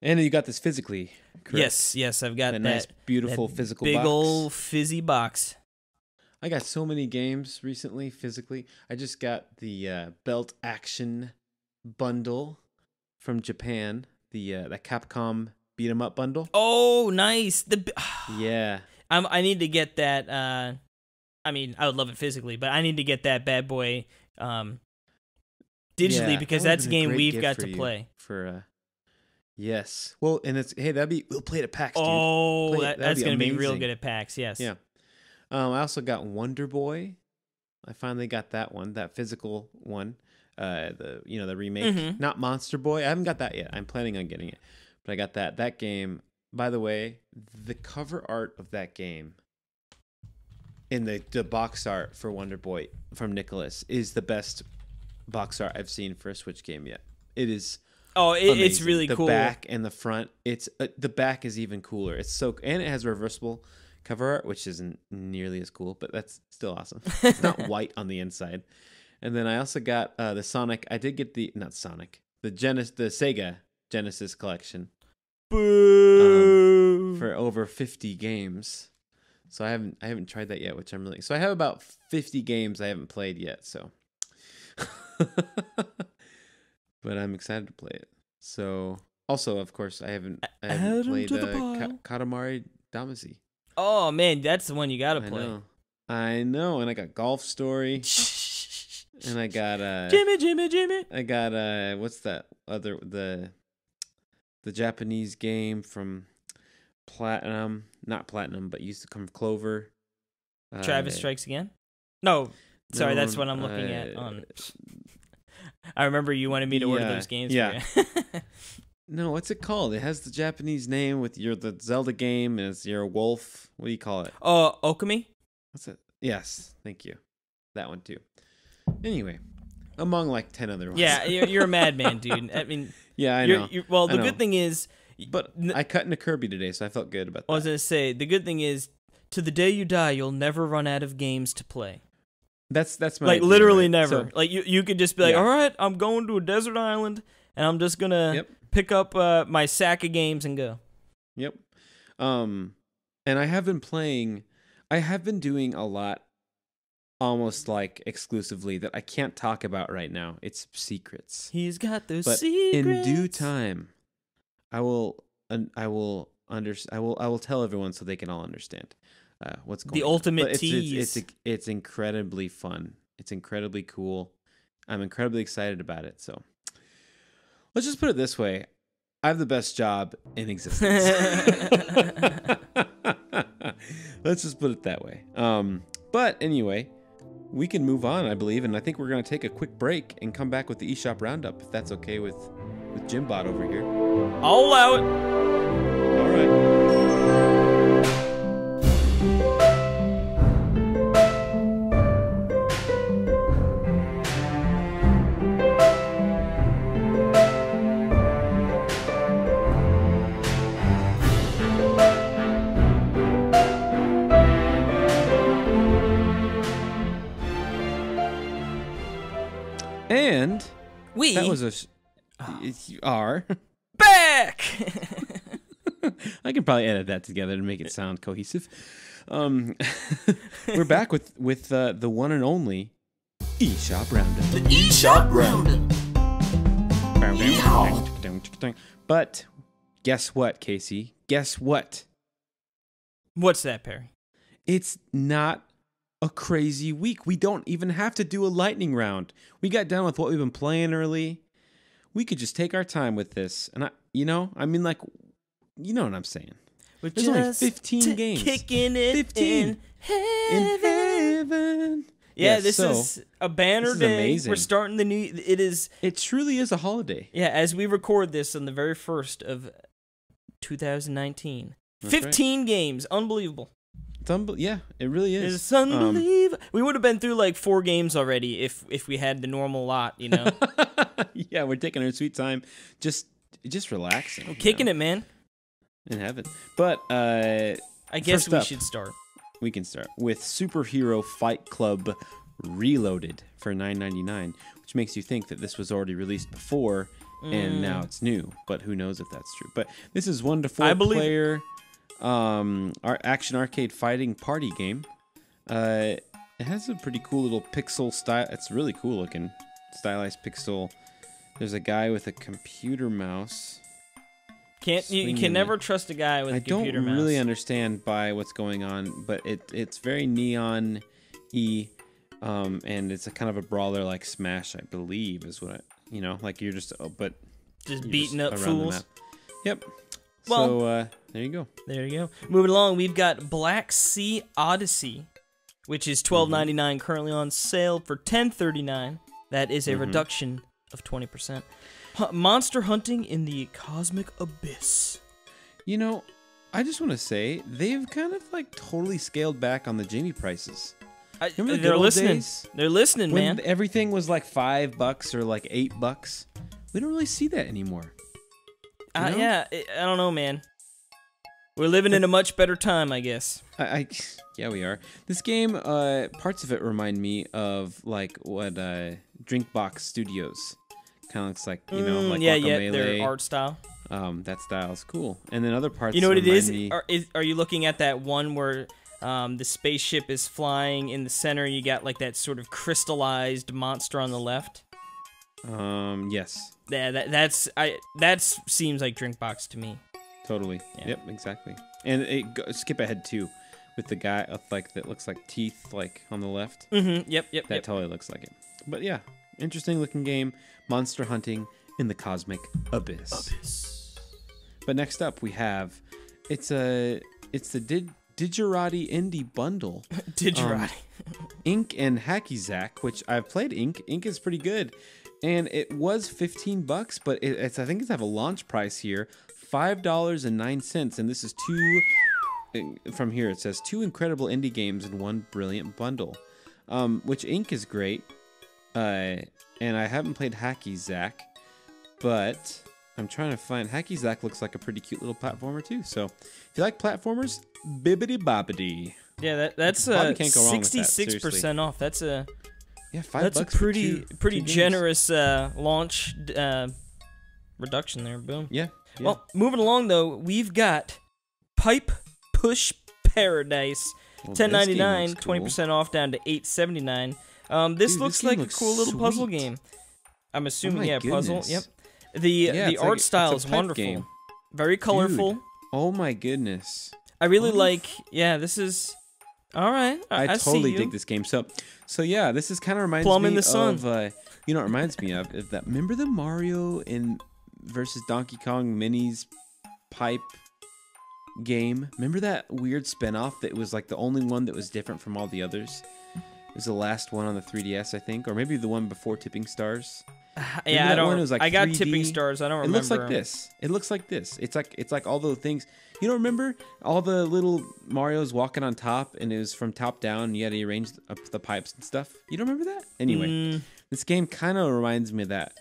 And you got this physically, correct? Yes, I've got that nice, beautiful physical big box. old fizzy box. I got so many games recently physically. I just got the Belt Action bundle from Japan, the Capcom beat 'em up bundle. Oh, nice. Yeah. I need to get that. I mean, I would love it physically, but I need to get that bad boy digitally because that's a game we've got to play. Yes. Well, and we'll play it at PAX, dude. Oh, that's going to be real good at PAX, yes. Yeah. I also got Wonder Boy. I finally got that one, that physical one. The remake. Mm-hmm. Not Monster Boy. I haven't got that yet. I'm planning on getting it. But I got that. That game, by the way, the cover art of that game in the box art for Wonder Boy from Nicholas is the best box art I've seen for a Switch game yet. It is it's really cool. The back and the front. It's the back is even cooler. And it has reversible cover art, which isn't nearly as cool, but that's still awesome. It's not white on the inside. And then I also got the Sonic. I did get the Sega Genesis collection. Boo! For over 50 games. So I haven't tried that yet, which I'm really. So I have about 50 games I haven't played yet. So. But I'm excited to play it. So, also, of course, I haven't played Katamari Damacy. Oh man, that's the one you gotta play. I know, and I got Golf Story, and I got Jimmy. I got what's that other the Japanese game from Platinum, not Platinum, but used to come from Clover. Travis Strikes Again. No, sorry, that's what I'm looking at on. I remember you wanted me to order those games for you. No, what's it called? It has the Japanese name with the Zelda game, and you're a wolf. What do you call it? Oh, Okami? What's it? Yes, thank you. That one too. Anyway, among like 10 other ones. Yeah, you're a madman, dude. I mean, yeah, I know. Well, the good thing is, but I cut into Kirby today, so I felt good about that. I was gonna say the good thing is, to the day you die, you'll never run out of games to play. That's my like idea, literally right? never. So, like you could just be like, all right, I'm going to a desert island, and I'm just gonna pick up my sack of games and go. Yep. And I have been doing a lot, almost like exclusively that I can't talk about right now. It's secrets. He's got those but secrets. In due time, I will tell everyone so they can all understand. What's going on. The ultimate tease. It's incredibly fun. It's incredibly cool. I'm incredibly excited about it. So let's just put it this way. I have the best job in existence. Let's just put it that way. But anyway, we can move on, I believe. And I think we're going to take a quick break and come back with the eShop Roundup, if that's okay with Jimbot over here. I'll allow it. All right. And that was are back. I can probably edit that together to make it sound cohesive. We're back with the one and only eShop Roundup. The eShop Roundup. eHaw. But guess what, Casey? Guess what? What's that, Perry? It's not a crazy week. We don't even have to do a lightning round. We got done with what we've been playing early. We could just take our time with this. And you know what I'm saying. We're There's only 15 games. Kicking it 15 in heaven. Yeah, Yes, this so, is a banner this is day. amazing. We're starting the new. It is. It truly is a holiday. Yeah, as we record this on the very first of 2019, That's 15 games, unbelievable. It's yeah, it really is. It's unbelievable. We would have been through like 4 games already if we had the normal lot, you know. Yeah, we're taking our sweet time, just relaxing. I'm kicking it, man. In heaven. But I guess first we up, should start. We can start with Superhero Fight Club Reloaded for $9.99, which makes you think that this was already released before and now it's new. But who knows if that's true? But this is 1 to 4 player action arcade fighting party game. It has a pretty cool little pixel style. It's really cool looking, stylized pixel. There's a guy with a computer mouse. You can never trust a guy with a computer mouse. I don't really understand by what's going on, but it's very neon-y, and it's a kind of a brawler like Smash, I believe, is what like you're just beating up fools. Yep. Well, so there you go. There you go. Moving along, we've got Black Sea Odyssey, which is $12.99, currently on sale for $10.39. That is a reduction of 20%. Monster hunting in the cosmic abyss. I just want to say they've kind of like totally scaled back on the Jamie prices. Remember the they're old listening. days They're listening, when man. everything was like $5 or like $8? We don't really see that anymore. Yeah, I don't know, man. We're living in a much better time, I guess. Yeah, we are. This game, parts of it remind me of like what Drinkbox Studios kind of looks like, like Guacamelee. Their art style. That style is cool. And then other parts. You know what it is? Me... Are you looking at that one where the spaceship is flying in the center? You got like that sort of crystallized monster on the left. Yes. Yeah, that seems like Drinkbox to me. Totally. Yeah. Yep, exactly. And skip ahead too, with the guy that looks like teeth on the left. Yep. That totally looks like it. But yeah, interesting looking game. Monster hunting in the cosmic abyss. But next up we have it's the Digerati Indie Bundle. Digerati. Ink and Hacky Zack, which I've played Ink. Ink is pretty good. And it was $15, but I think it's have a launch price here, $5.09, and this is from here it says 2 incredible indie games in 1 brilliant bundle, which Ink is great, and I haven't played Hacky Zack, but I'm trying to find Hacky Zack. Looks like a pretty cute little platformer too. So if you like platformers, bibbidi bobbidi. Yeah, that's 66% off. That's a $5. That's a pretty generous launch reduction there. Boom. Yeah. Well, moving along though, we've got Pipe Push Paradise, $10.99, 20% off down to $8.79. This looks like a cool little puzzle game. I'm assuming, puzzle. Yep. The art style is wonderful. Game. Very colorful. Dude, oh my goodness. I really like. Yeah, this is. All right. I totally dig this game. So yeah, this is kind of reminds me the sun. of it reminds me of is that. Remember the Mario versus Donkey Kong Minis pipe game? Remember that weird spinoff that was like the only one that was different from all the others? It was the last one on the 3DS, I think, or maybe the one before Tipping Stars. Yeah, I don't. It was like I got 3D? Tipping Stars. I don't remember. It looks like this. It looks like this. It's like all those things. You don't remember all the little Marios walking on top, and it was from top down, and you had to arrange the pipes and stuff? You don't remember that? Anyway, this game kind of reminds me of that,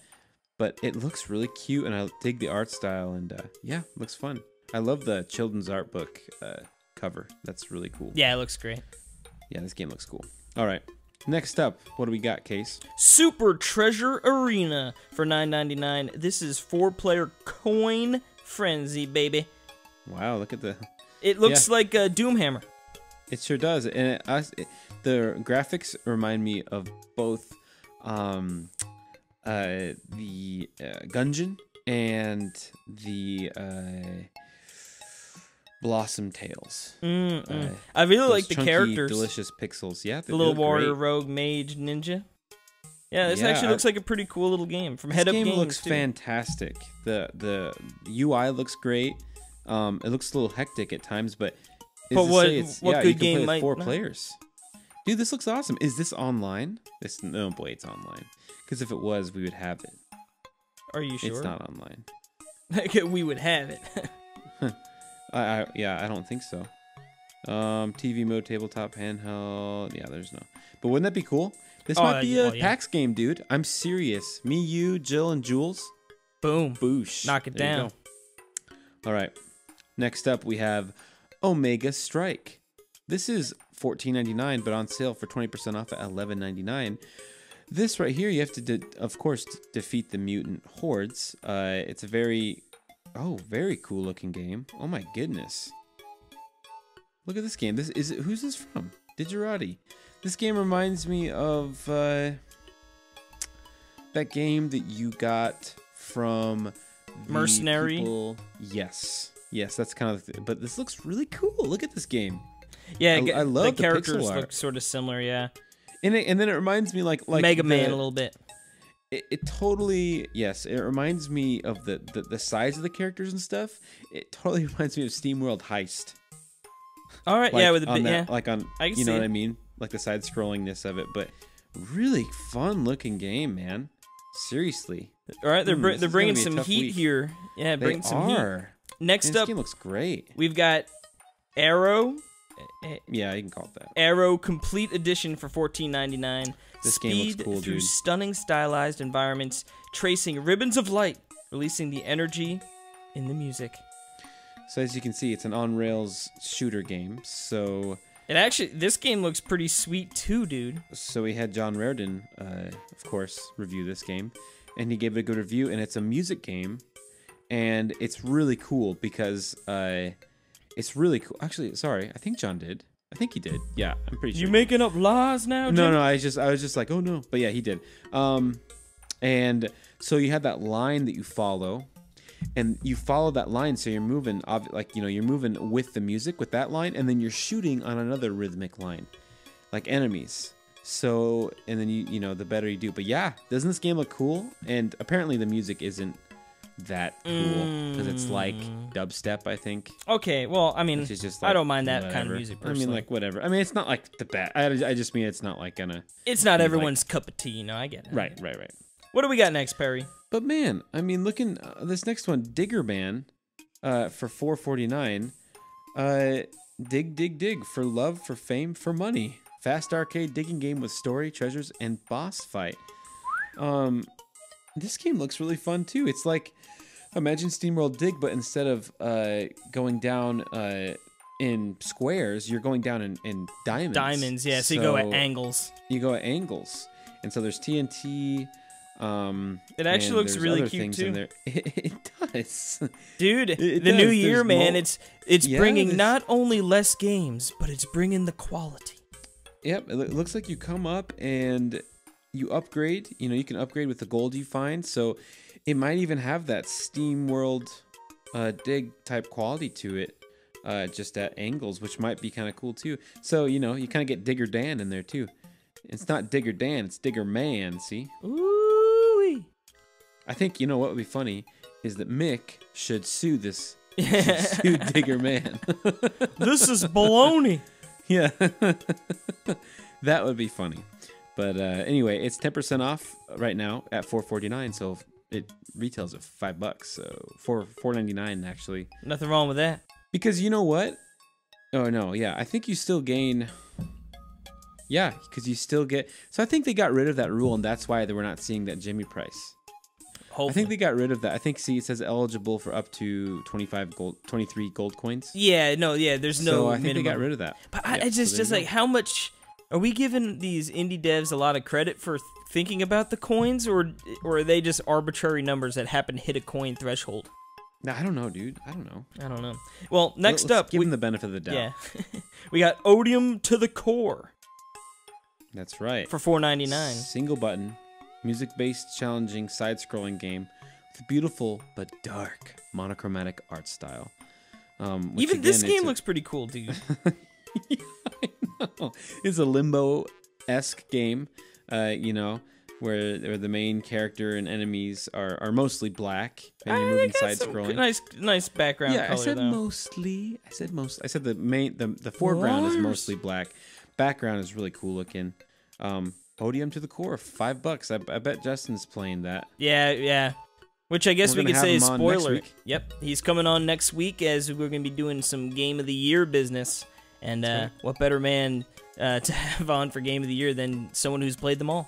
but it looks really cute, and I dig the art style, and yeah, it looks fun. I love the children's art book cover. That's really cool. Yeah, it looks great. Yeah, this game looks cool. All right. Next up, what do we got, Case? Super Treasure Arena for $9.99. This is 4-player coin frenzy, baby. Wow, look at It looks like a Doomhammer. It sure does, and the graphics remind me of both the Gungeon and the Blossom Tales. I really like the chunky, characters. Delicious pixels. Yeah, the little warrior, rogue, mage, ninja. Yeah, this actually looks like a pretty cool little game from Head Up Games. This game looks too. fantastic. The UI looks great. It looks a little hectic at times, but what you good can game play might with 4 not? players. Dude, this looks awesome. Is this online? No, boy, it's online. Because if it was, we would have it. Are you sure? It's not online. We would have it. Yeah, I don't think so. TV mode, tabletop, handheld. Yeah, there's no. But wouldn't that be cool? This might be a PAX game, dude. I'm serious. Me, you, Jill, and Jules. Boom. Boosh. Knock it There you down. go. All right. Next up, we have Omega Strike. This is $14.99, but on sale for 20% off at $11.99. This right here, you have to, of course, defeat the mutant hordes. It's a very cool looking game. Oh my goodness. Look at this game. Who's this from? Digerati. This game reminds me of that game that you got from Mercenary. People. Yes, that's kind of. But this looks really cool. Look at this game. Yeah, I love the characters pixel art. look sort of similar. Yeah, and then it reminds me like Mega Man a little bit. It totally, yes, it reminds me of the size of the characters and stuff. It totally reminds me of SteamWorld Heist. All right, Like yeah, with a on bit, that, yeah. like on, I can you know see what it. I mean? Like the side scrollingness of it, but really fun looking game, man. Seriously. All right, they're this is bringing gonna be a some tough heat week. here. Yeah, bringing some heat. Next This up, game looks great. we've got Arrow. Yeah, you can call it that. Arrow Complete Edition for $14.99. This game looks Speed cool, through dude. stunning stylized environments, tracing ribbons of light, releasing the energy in the music. So as you can see, it's an on rails shooter game. So This game looks pretty sweet too, dude. we had John Reardon, of course, review this game, and he gave it a good review. And it's a music game, and it's really cool because it's really cool. Actually, sorry, I think John did. I think he did. Yeah, I'm pretty sure. You making up lies now, Jim? No, I was just like, oh no, but yeah, he did. And so you have that line that you follow, and you follow that line, so you're moving, you're moving with the music with that line, and then you're shooting on another rhythmic line, like enemies. So, and then you know, the better you do. But yeah, doesn't this game look cool? And apparently the music isn't that cool because it's like dubstep, I think. Okay, well, I mean, Which is just I like, don't mind that kind of whatever. music I personally. mean, like whatever. I mean, it's not like the bad. I just mean it's not like gonna. It's not be everyone's cup of tea, you know. I get it. Right. What do we got next, Perry? But man, I mean, looking this next one, Digger Man, for $4.49. Dig for love, for fame, for money. Fast arcade digging game with story, treasures, and boss fight. This game looks really fun too. It's like, imagine SteamWorld Dig, but instead of going down in squares, you're going down in diamonds. Diamonds, yeah. So you go at angles. You go at angles, and so there's TNT. It actually and looks there's really other cute things too, in there. It does, dude. It the does. new year, There's man. more- It's Yeah, bringing there's- not only less games, but it's bringing the quality. Yep, it looks like you come up and you upgrade. You know, you can upgrade with the gold you find. So it might even have that SteamWorld Dig type quality to it, just at angles, which might be kind of cool too. So, you know, you kind of get Digger Dan in there too. It's not Digger Dan, it's Digger Man, see? Ooh. I think, you know what would be funny is that Mick should sue sue Digger Man. This is baloney. Yeah, that would be funny. But anyway, it's 10% off right now at $4.49, so it retails at $5, so $4.99 actually. Nothing wrong with that. Because you know what? Oh no, yeah, I think you still gain. Yeah, because you still get. So I think they got rid of that rule, and that's why they were not seeing that Jimmy price. Hopefully. I think they got rid of that. I think it says eligible for up to 23 gold coins. Yeah, no, yeah. There's no. So I think minimum. they got rid of that. But Yeah, it's so just there you like, go. how much are we giving these indie devs a lot of credit for thinking about the coins, or are they just arbitrary numbers that happen to hit a coin threshold? No, I don't know, dude. I don't know. I don't know. Well, next Let's up, give them the benefit of the doubt. yeah, we got Odium to the Core That's right. for $4.99. Single button, music-based, challenging, side-scrolling game with beautiful but dark monochromatic art style. Which Even this again, game looks pretty cool, dude. Yeah, I know. It's a limbo-esque game, you know, where the main character and enemies are mostly black, and you're moving side-scrolling. Nice background Yeah, color I said though. mostly. I said the foreground is Lars. mostly black, background is really cool looking. Podium to the Core, $5. I bet Justin's playing that. Yeah. Which I guess We're we could gonna say have is him on next spoiler. week. Yep, he's coming on next week as we're going to be doing some Game of the Year business. And what better man to have on for Game of the Year than someone who's played them all?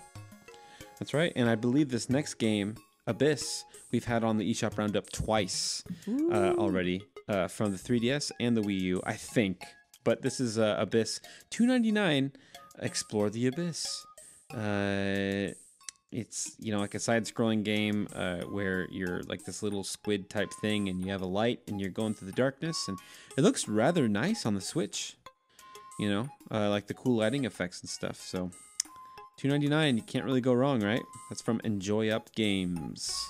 That's right. And I believe this next game, Abyss, we've had on the eShop Roundup twice already from the 3DS and the Wii U, I think. But this is Abyss, $2.99. Explore the Abyss. It's, you know, like a side-scrolling game where you're like this little squid type thing and you have a light and you're going through the darkness, and it looks rather nice on the Switch, you know, like the cool lighting effects and stuff. So $2.99, you can't really go wrong, right? That's from Enjoy Up Games.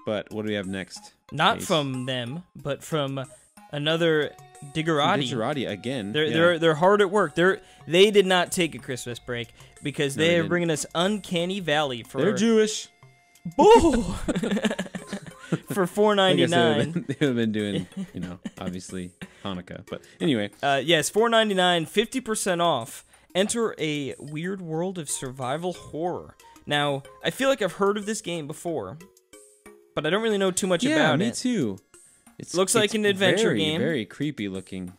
But what do we have next? Not Case? from them, but from another Diggerati. Diggerati again. They're hard at work. They did not take a Christmas break because they are bringing us Uncanny Valley for. They're Jewish. Boo! For $4.99. They have been doing, you know, obviously Hanukkah, but anyway. Yes, $4.99, 50% off. Enter a weird world of survival horror. Now, I feel like I've heard of this game before, but I don't really know too much about it. Yeah, me too. Looks like an adventure game. Very creepy looking.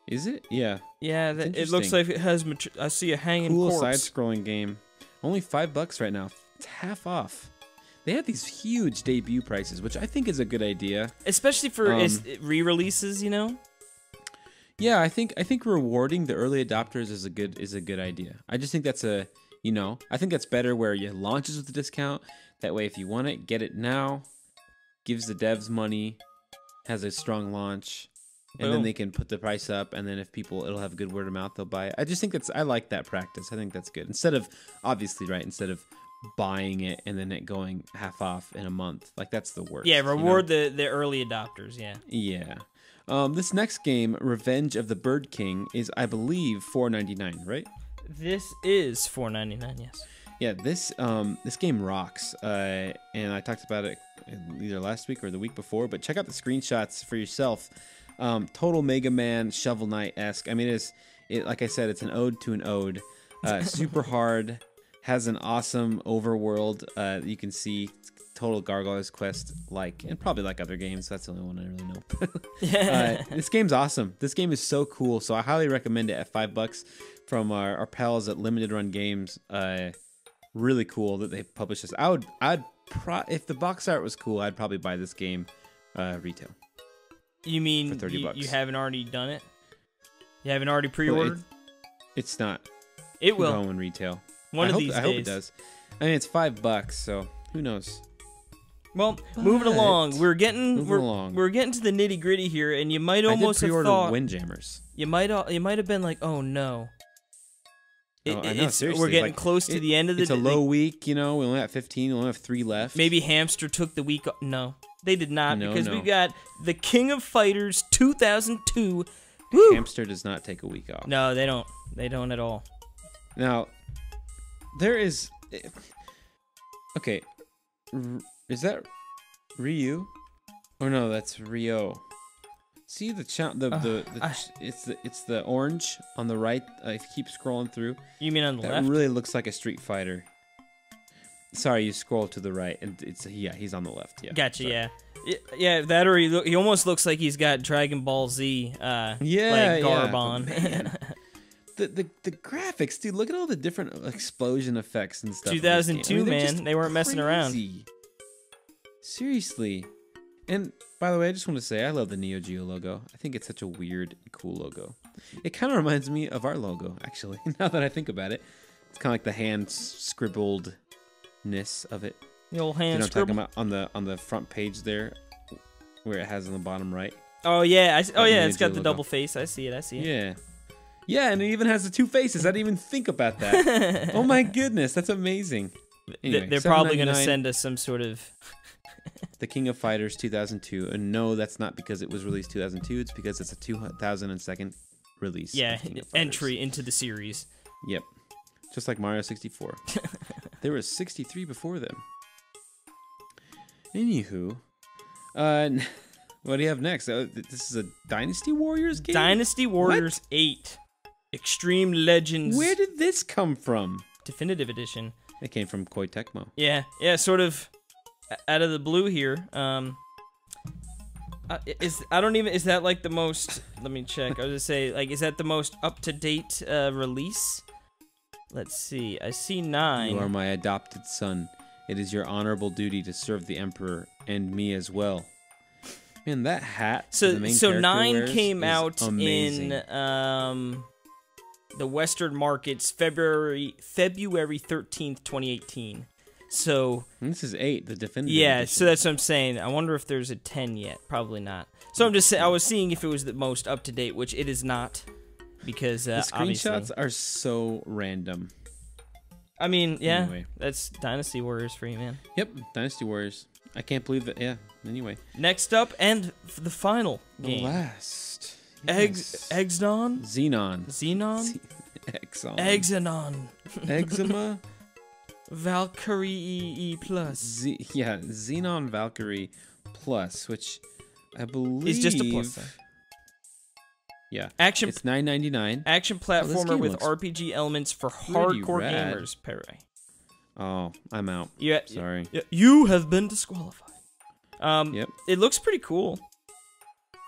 Is it? Yeah. Yeah, it looks like it has. I see a hanging cool corpse. side-scrolling game. Only $5 right now. It's half off. They have these huge debut prices, which I think is a good idea, especially for re-releases. You know. Yeah, I think rewarding the early adopters is a good idea. I just think that's I think that's better where you launches with a discount. That way, if you want it, get it now. Gives the devs money, has a strong launch, and then they can put the price up, and then if people, it'll have good word of mouth, they'll buy it. I just think I like that practice. I think that's good. Instead of buying it and then it going half off in a month. Like, that's the worst. Yeah, reward the early adopters, yeah. Yeah. This next game, Revenge of the Bird King, is, I believe, $4.99, right? This is $4.99, yes. Yeah, this game rocks, and I talked about it either last week or the week before, but check out the screenshots for yourself. Total Mega Man Shovel Knight-esque. I mean, like I said, it's an ode to an ode. Super hard, has an awesome overworld. You can see total Gargoyle's Quest and probably like other games. That's the only one I really know. This game's awesome. This game is so cool, so I highly recommend it at $5 from our pals at Limited Run Games. Really cool that they published this. If the box art was cool, I'd probably buy this game retail. You mean for $30? You haven't already done it? You haven't already pre-ordered? It's not. It will. Going retail. One of these days. I hope it does. I mean, it's $5, so who knows? Well, moving along, we're getting to the nitty gritty here, and you might almost have thought Windjammers. You might have been like, oh no. I know, seriously. We're getting close to the end of the. It's a low week, you know. We only have 15. We only have 3 left. Maybe Hamster took the week. No, they did not, because we got the King of Fighters 2002. Woo! Hamster does not take a week off. No, they don't. They don't at all. Now, there is. Okay, is that Ryu? Oh no, that's Rio. See it's the orange on the right. If you keep scrolling through. You mean on the left? That really looks like a Street Fighter. Sorry, you scroll to the right, and he's on the left. Yeah. Gotcha. Sorry. Yeah. That or he almost looks like he's got Dragon Ball Z. Like garb on. The graphics, dude. Look at all the different explosion effects and stuff. 2002, man. They weren't messing around. Seriously. And by the way, I just want to say I love the Neo Geo logo. I think it's such a weird, cool logo. It kind of reminds me of our logo, actually. Now that I think about it, it's kind of like the hand scribbledness of it. The old hand scribble. I'm talking about on the front page there, where it has on the bottom right. Oh yeah, it's got the double face. I see it. Yeah. Yeah, and it even has the 2 faces. I didn't even think about that. Oh my goodness, that's amazing. Anyway, they're probably going to send us some sort of... The King of Fighters 2002. And no, that's not because it was released 2002. It's because it's a 2002 release. Yeah, entry into the series. Yep. Just like Mario 64. There was 63 before them. Anywho. What do you have next? This is a Dynasty Warriors game? Dynasty Warriors 8. Extreme Legends. Where did this come from? Definitive Edition. It came from Koei Tecmo. Yeah, sort of out of the blue here. Is that like the most? Let me check. I was gonna say, like, is that the most up-to-date release? Let's see. I see 9. You are my adopted son. It is your honorable duty to serve the Emperor and me as well. Man, that hat. So the main character 9 wears came is out amazing. in the Western markets February 13th, 2018. So And this is 8, the definitive. yeah, edition. so that's what I'm saying. I wonder if there's a 10 yet. Probably not. So I'm just saying. I was seeing if it was the most up to date, which it is not, because the screenshots obviously, are so random. I mean, yeah, Anyway. that's Dynasty Warriors for you, man. Yep, Dynasty Warriors. I can't believe that. Yeah. Anyway, Next up, and the final the game, last. Exxon, Xenon. Xenon, Exxon. Exxon, Eczema. Valkyrie Plus. Xenon Valkyrie Plus, which I believe It's just a plus. Then. Yeah, Action it's $9.99. Action platformer game with looks RPG elements for pretty hardcore rad. gamers. Perry. Oh, I'm out. Yeah, Sorry. you have been disqualified. Yep, It looks pretty cool.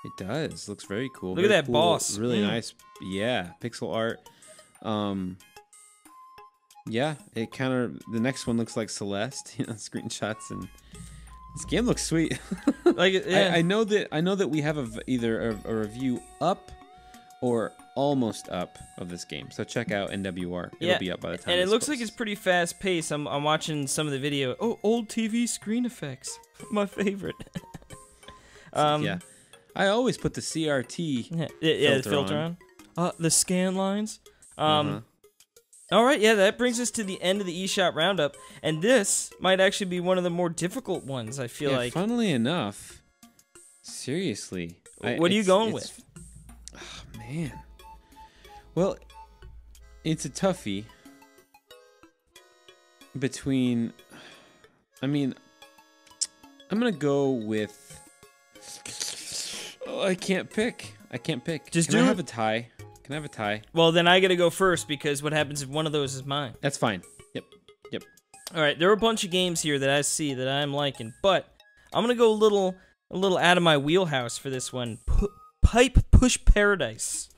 it does. Looks very cool. Look at Very that cool, boss. Really nice. Yeah, pixel art. Yeah, it kind of. The next one looks like Celeste. Screenshots, and this game looks sweet. Like, yeah. I know that we have either a review up or almost up of this game. So check out NWR. It'll be up by the time. And it this looks like posts. it's pretty fast paced. I'm watching some of the video. Oh, old TV screen effects. My favorite. Yeah, I always put the CRT. The filter on. The scan lines. Uh-huh. All right, yeah, that brings us to the end of the eShop Roundup, and this might actually be one of the more difficult ones, I feel like. Funnily enough, seriously. What are you going with? Oh, man. Well, it's a toughie between... I mean, I'm going to go with... Oh, I can't pick. Just Can I do have it. a tie? Can I have a tie? Well, then I gotta go first, because what happens if one of those is mine? That's fine. Yep. All right, there are a bunch of games here that I see that I'm liking, but I'm gonna go a little out of my wheelhouse for this one. Pipe Push Paradise,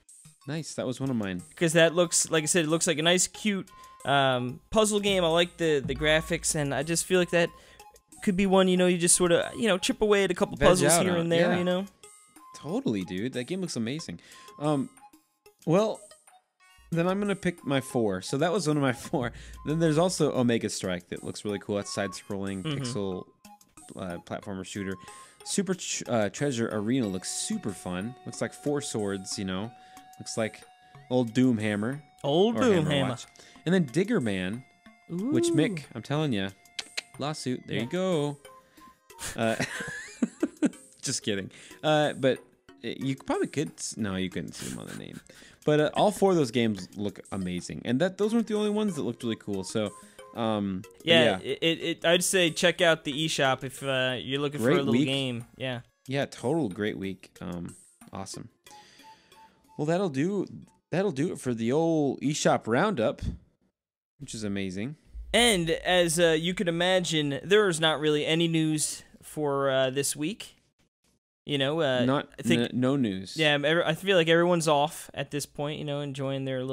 Nice. That was one of mine. because that looks, like I said, it looks like a nice, cute puzzle game. I like the graphics, and I just feel like that could be one. You just sort of chip away at a couple Veg puzzles out here on, and there. yeah. Totally, dude. That game looks amazing. Well, then I'm gonna pick my 4. So that was one of my 4. Then there's also Omega Strike that looks really cool. That's side-scrolling pixel platformer shooter. Super Treasure Arena looks super fun. Looks like 4 swords. Looks like old Doomhammer. Old or Doomhammer. Watch. And then Digger Man, which Mick, I'm telling you, lawsuit. There you go. Just kidding. But you probably could. No, you couldn't see them on the name. But all 4 of those games look amazing, and those weren't the only ones that looked really cool. So, Yeah. I'd say check out the eShop if you're looking for a little game. Yeah. Yeah, total great week. Awesome. Well, that'll do it for the old eShop Roundup, which is amazing. And as you could imagine, there is not really any news for this week. I think no news. Yeah, I feel like everyone's off at this point. Enjoying their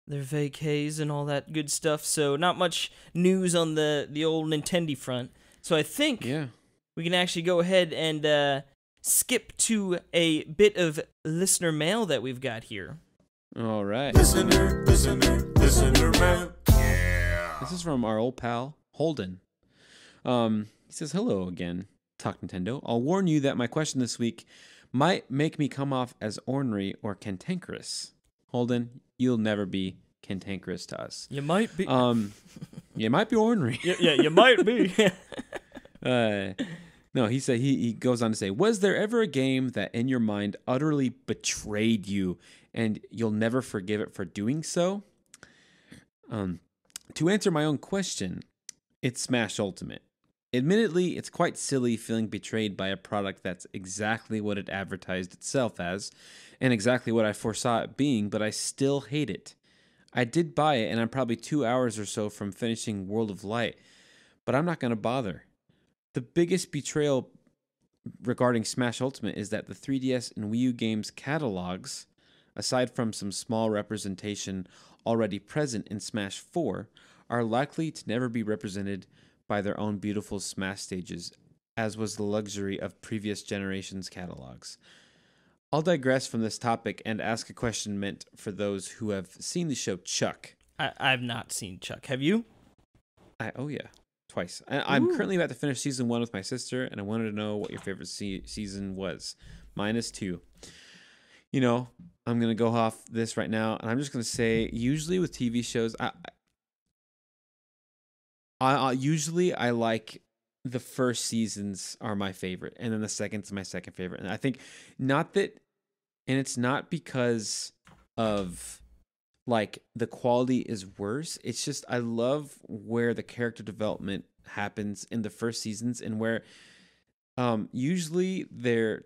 vacays and all that good stuff. So not much news on the old Nintendo front. So I think we can actually go ahead and skip to a bit of listener mail that we've got here. All right. Listener mail. Yeah. This is from our old pal Holden. He says, "Hello again, Talk Nintendo. I'll warn you that my question this week might make me come off as ornery or cantankerous. Holden, you'll never be cantankerous to us. You might be. You might be ornery. Yeah, you might be. No, he said he goes on to say, was there ever a game that in your mind utterly betrayed you and you'll never forgive it for doing so? To answer my own question, it's Smash Ultimate. Admittedly, it's quite silly feeling betrayed by a product that's exactly what it advertised itself as, and exactly what I foresaw it being, but I still hate it. I did buy it, and I'm probably 2 hours or so from finishing World of Light, but I'm not going to bother. The biggest betrayal regarding Smash Ultimate is that the 3DS and Wii U games catalogs, aside from some small representation already present in Smash 4, are likely to never be represented by their own beautiful Smash stages, as was the luxury of previous generations' catalogs. I'll digress from this topic and ask a question meant for those who have seen the show Chuck. I've not seen Chuck. Have you? Oh yeah, twice. I'm currently about to finish season 1 with my sister, and I wanted to know what your favorite season was. Mine is 2. You know, I'm gonna go off this right now, and I'm just gonna say, usually with TV shows, I usually like the first seasons are my favorite, and then the second's my second favorite. And I think not that, and it's not because of like the quality is worse. It's just I love where the character development happens in the first seasons, and where usually they're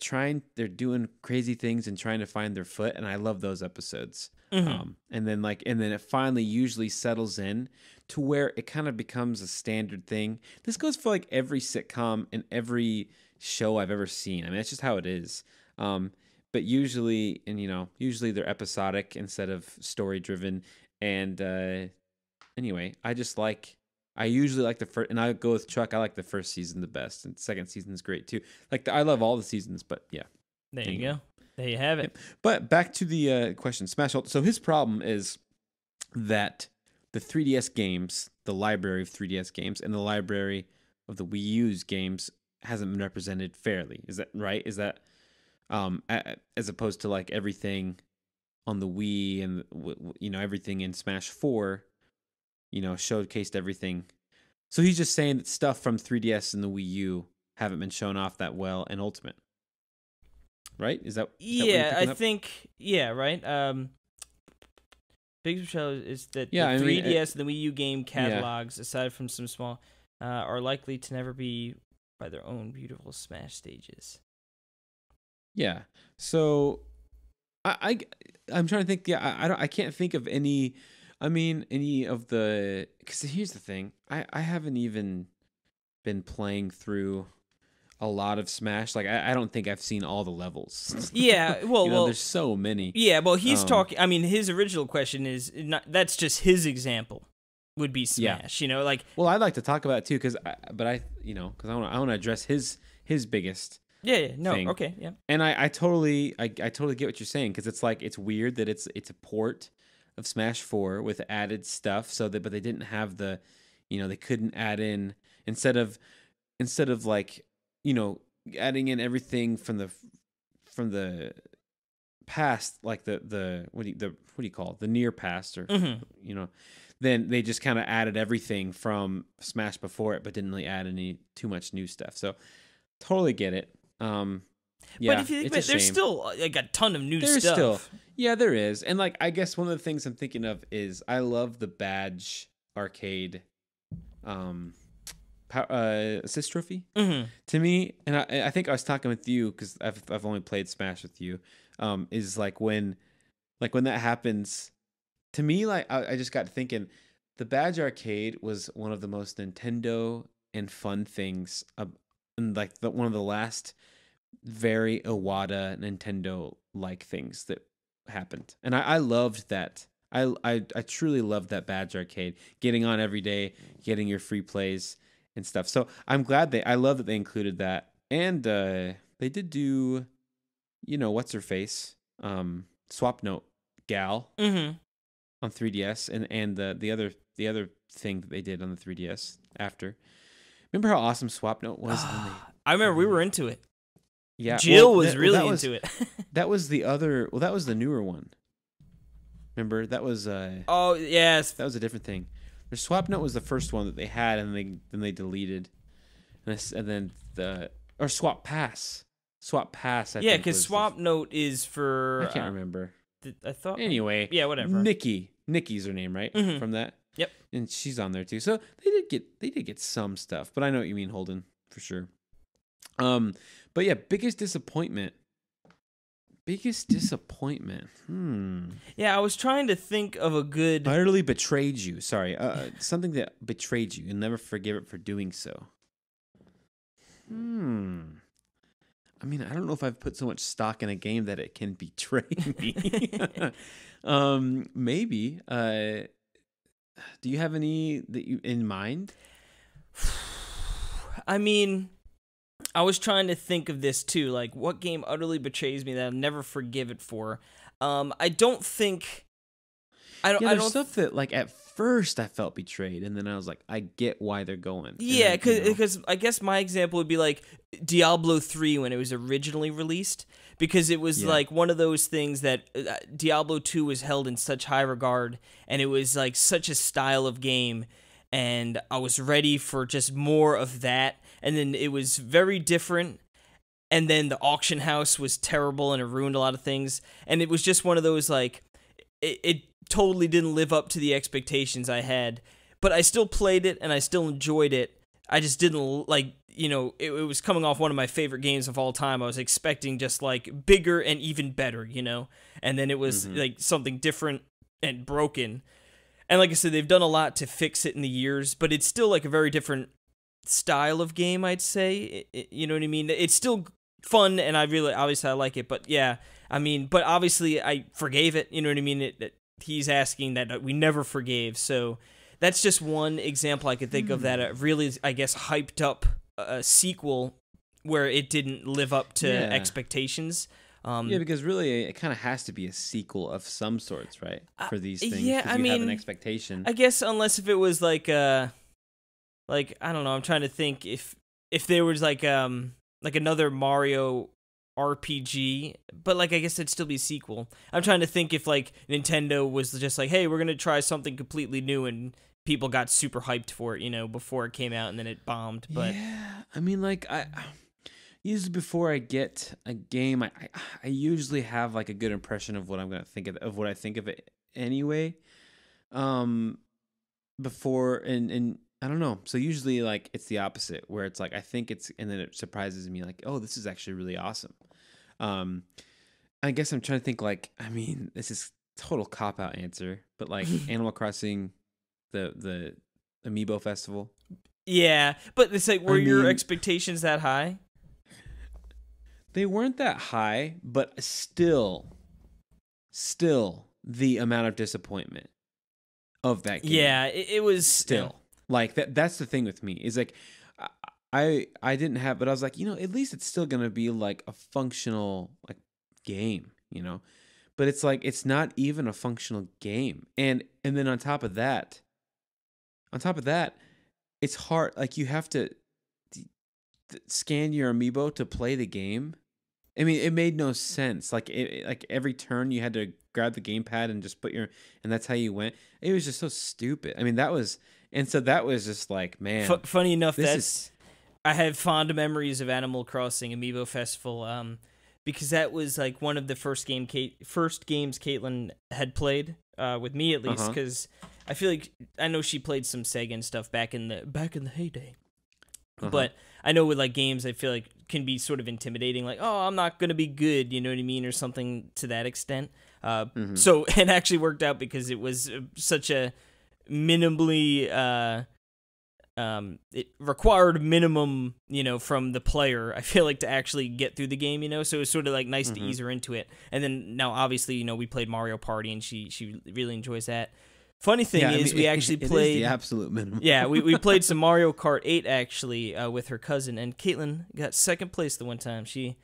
doing crazy things and trying to find their foot, and I love those episodes. And then it finally usually settles in to where it kind of becomes a standard thing. This goes for like every sitcom and every show I've ever seen. I mean, that's just how it is. But usually they're episodic instead of story driven. And anyway, I usually like the first, and I go with Chuck. I like the first season the best, and the second season is great too. I love all the seasons, but yeah. There you go. There you have it. But back to the question, Smash Ultimate. So his problem is that the 3DS games, the library of 3DS games, and the library of the Wii U's games hasn't been represented fairly. Is that right? Is that as opposed to like everything on the Wii and everything in Smash 4, showcased everything. So he's just saying that stuff from 3DS and the Wii U haven't been shown off that well in Ultimate. Right? Is that I think right. Big show is that the 3DS and the Wii U game catalogs, aside from some small, are likely to never be by their own beautiful Smash stages. Yeah. So I'm trying to think. Yeah, I can't think of any. I mean, any of the, because here's the thing. I haven't even been playing through a lot of Smash. Like, I don't think I've seen all the levels. Yeah, well, there's so many. Yeah, well, he's talking. I mean, his original question is not. That's just his example. Would be Smash. Yeah. Well, I'd like to talk about it too, because I want to address his biggest. Yeah. No. Thing. Okay. Yeah. And I totally get what you're saying, because it's weird that it's a port of Smash 4 with added stuff, but they didn't have the, they couldn't add in instead of like, adding in everything from the past, like the what do you call it, the near past, or then they just kind of added everything from Smash before it, but didn't really add any too much new stuff. So totally get it. Yeah, but if you think about it, there's still like a ton of new stuff. There is. And like, I guess one of the things I'm thinking of is I love the badge arcade assist trophy. To me, and I think I was talking with you, because I've only played Smash with you, is like when that happens, to me, like I just got thinking, the badge arcade was one of the most Nintendo and fun things, and like one of the last very Iwata Nintendo like things that happened, and I loved that. I truly loved that badge arcade, getting on every day, getting your free plays and stuff. So I'm glad I love that they included that, and they did do, what's her face, Swap Note Gal on 3DS, and the other thing that they did on the 3DS after. Remember how awesome Swap Note was? I remember we were into it. Yeah, Jill was really into it. That was the other. Well, that was the newer one. Remember, that was. Oh yes, that was a different thing. Their Swap Note was the first one that they had, and then they deleted, and then Swap Pass. Swap Pass. Yeah, because Swap Note is for. I can't remember. I thought. Anyway. Yeah, whatever. Nikki's her name, right? From that. Yep. And she's on there too. So they did get some stuff, but I know what you mean, Holden, for sure. But yeah, biggest disappointment. Biggest disappointment. Yeah, I was trying to think of a good. Utterly betrayed you. Sorry, something that betrayed you. You'll never forgive it for doing so. I mean, I don't know if I've put so much stock in a game that it can betray me. Maybe. Do you have any that you in mind? I mean, I was trying to think of this too. Like, what game utterly betrays me that I'll never forgive it for? I don't think. There's stuff that like at first I felt betrayed, and then I was like, I get why they're going. Yeah, because I guess my example would be like Diablo 3 when it was originally released, because it was like one of those things that Diablo 2 was held in such high regard, and it was like such a style of game, and I was ready for just more of that, and then it was very different. And then the auction house was terrible, and it ruined a lot of things, and it was just one of those like it totally didn't live up to the expectations I had, but I still played it and I still enjoyed it. I just didn't like, it was coming off one of my favorite games of all time. I was expecting just like bigger and even better, and then it was like something different and broken. And like I said, they've done a lot to fix it in the years, but it's still like a very different style of game, I'd say. You know what I mean? It's still fun, and obviously I like it, but yeah, I mean, but obviously I forgave it, you know what I mean? He's asking that we never forgave, so that's just one example I could think of that really, I guess, hyped up a sequel where it didn't live up to expectations. Because really it kind of has to be a sequel of some sorts, right? For these things, yeah, I mean, have an expectation. I guess unless if it was like I don't know, I'm trying to think if there was like another Mario RPG, but like I guess it'd still be a sequel. I'm trying to think if like Nintendo was just like, hey, we're gonna try something completely new, and people got super hyped for it, before it came out, and then it bombed. But yeah, I mean, like I usually before I get a game, I usually have like a good impression of what I'm gonna think of what I think of it anyway. Before and I don't know. So usually like it's the opposite, where it's like I think it's, and then it surprises me like, oh, this is actually really awesome. I guess I'm trying to think like, I mean, this is total cop out answer, but like Animal Crossing, the Amiibo Festival. Yeah, but it's like, were your expectations that high? They weren't that high, but still the amount of disappointment of that game. Yeah, it was still. Like that's the thing with me is like I didn't have, but I was like, at least it's still gonna be like a functional like game, but it's like it's not even a functional game, and then on top of that, it's hard. Like you have to scan your amiibo to play the game. I mean, it made no sense. Like like every turn you had to grab the gamepad and just and that's how you went. It was just so stupid. I mean, that was just like, man. Funny enough, I have fond memories of Animal Crossing Amiibo Festival, because that was like one of the first games Caitlin had played with me, at least, because I feel like I know she played some Sega and stuff back in the heyday. But I know with like games, I feel like can be sort of intimidating, like, oh, I'm not gonna be good, you know what I mean, or something to that extent. So it actually worked out because it was such a minimally it required minimum, from the player, I feel like, to actually get through the game, so it was sort of like nice to ease her into it. And then now obviously, we played Mario Party, and she really enjoys that. Funny thing is, we actually played the absolute minimum. Yeah, we played some Mario Kart 8 actually with her cousin, and Caitlin got second place the one time. She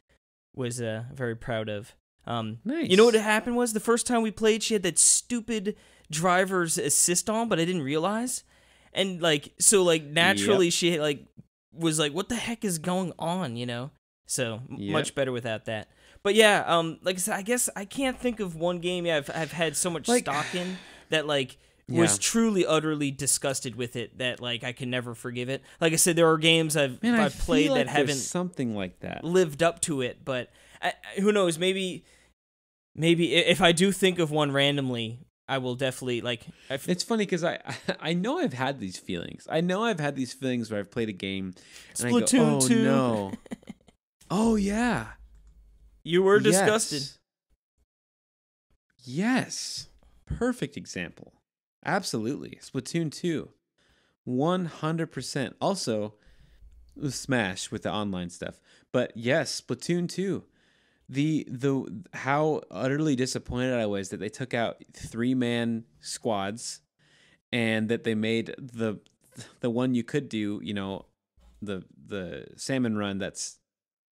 was very proud of. Nice. You know what happened was, the first time we played, she had that stupid driver's assist on, but I didn't realize, and naturally she was like, what the heck is going on, so much better without that. But yeah, like I said, I guess I can't think of one game I've had so much stock in that was truly utterly disgusted with it that I can never forgive it. Like I said, there are games I've played that haven't something like that lived up to it, but who knows, maybe if I do think of one randomly, I will definitely like. It's funny because I know I've had these feelings. I know I've had these feelings where I've played a game and Splatoon I go, oh 2. no. Oh yeah. You were disgusted. Yes. Perfect example. Absolutely. Splatoon 2. 100%. Also, with Smash with the online stuff. But yes, Splatoon 2. The how utterly disappointed I was that they took out 3-man squads and that they made the one you could do, you know, the salmon run that's,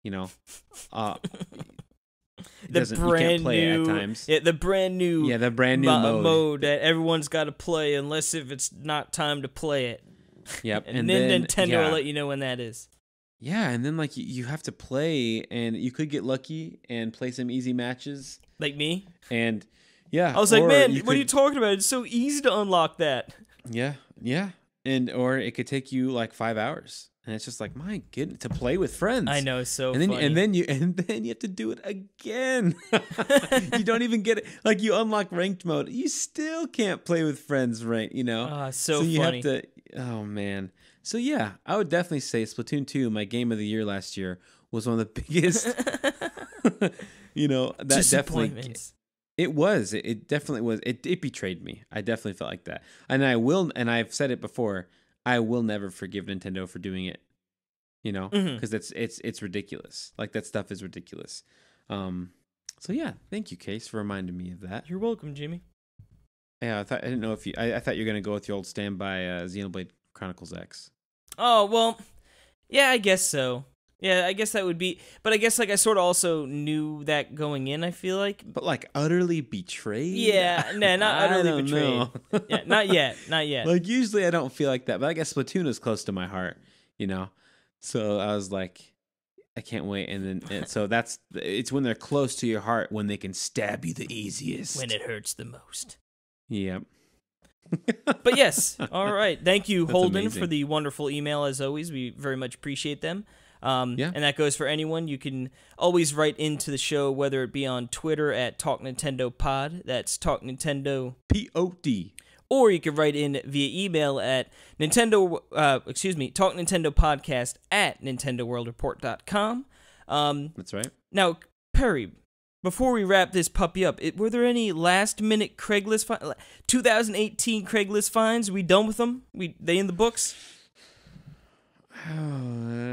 you know, the you can't play new, it at times. the brand new mode that everyone's got to play unless if it's not time to play it. Yep. and then Nintendo will let you know when that is. Yeah, and then like you have to play, and you could get lucky and play some easy matches. Like me? And yeah. I was like, man, what are you talking about? It's so easy to unlock that. Yeah. And or it could take you like 5 hours. And it's just like, my goodness, to play with friends. I know, it's so and then, funny. And then you have to do it again. You don't even get it. Like you unlock ranked mode, you still can't play with friends ranked, you know? So you funny. have to, oh man. So yeah, I would definitely say Splatoon 2, my game of the year last year, was one of the biggest, you know, that definitely, it was, it definitely was, it betrayed me. I definitely felt like that. And I've said it before, I will never forgive Nintendo for doing it, you know, because it's ridiculous. Like that stuff is ridiculous. So yeah, thank you, Case, for reminding me of that. You're welcome, Jimmy. Yeah, I didn't know if you, I thought you were going to go with your old standby Xenoblade Chronicles X. Oh, well, yeah, I guess so. Yeah, I guess that would be, but I guess like I sort of also knew that going in, I feel like. But like utterly betrayed? Yeah, nah, not utterly betrayed. Yeah, not yet. Like usually I don't feel like that, but I guess Splatoon is close to my heart, you know? So I was like, I can't wait. And so it's when they're close to your heart when they can stab you the easiest. When it hurts the most. Yep. But yes, all right. Thank you, That's Holden, amazing. for the wonderful email, as always. We very much appreciate them. Yeah. And that goes for anyone. You can always write into the show, whether it be on Twitter at Talk Nintendo Pod. That's Talk Nintendo POD. Or you can write in via email at Talk Nintendo Podcast at NintendoWorldReport.com. That's right. Now, Perry, before we wrap this puppy up, were there any last-minute Craigslist 2018 Craigslist finds? We done with them? They in the books?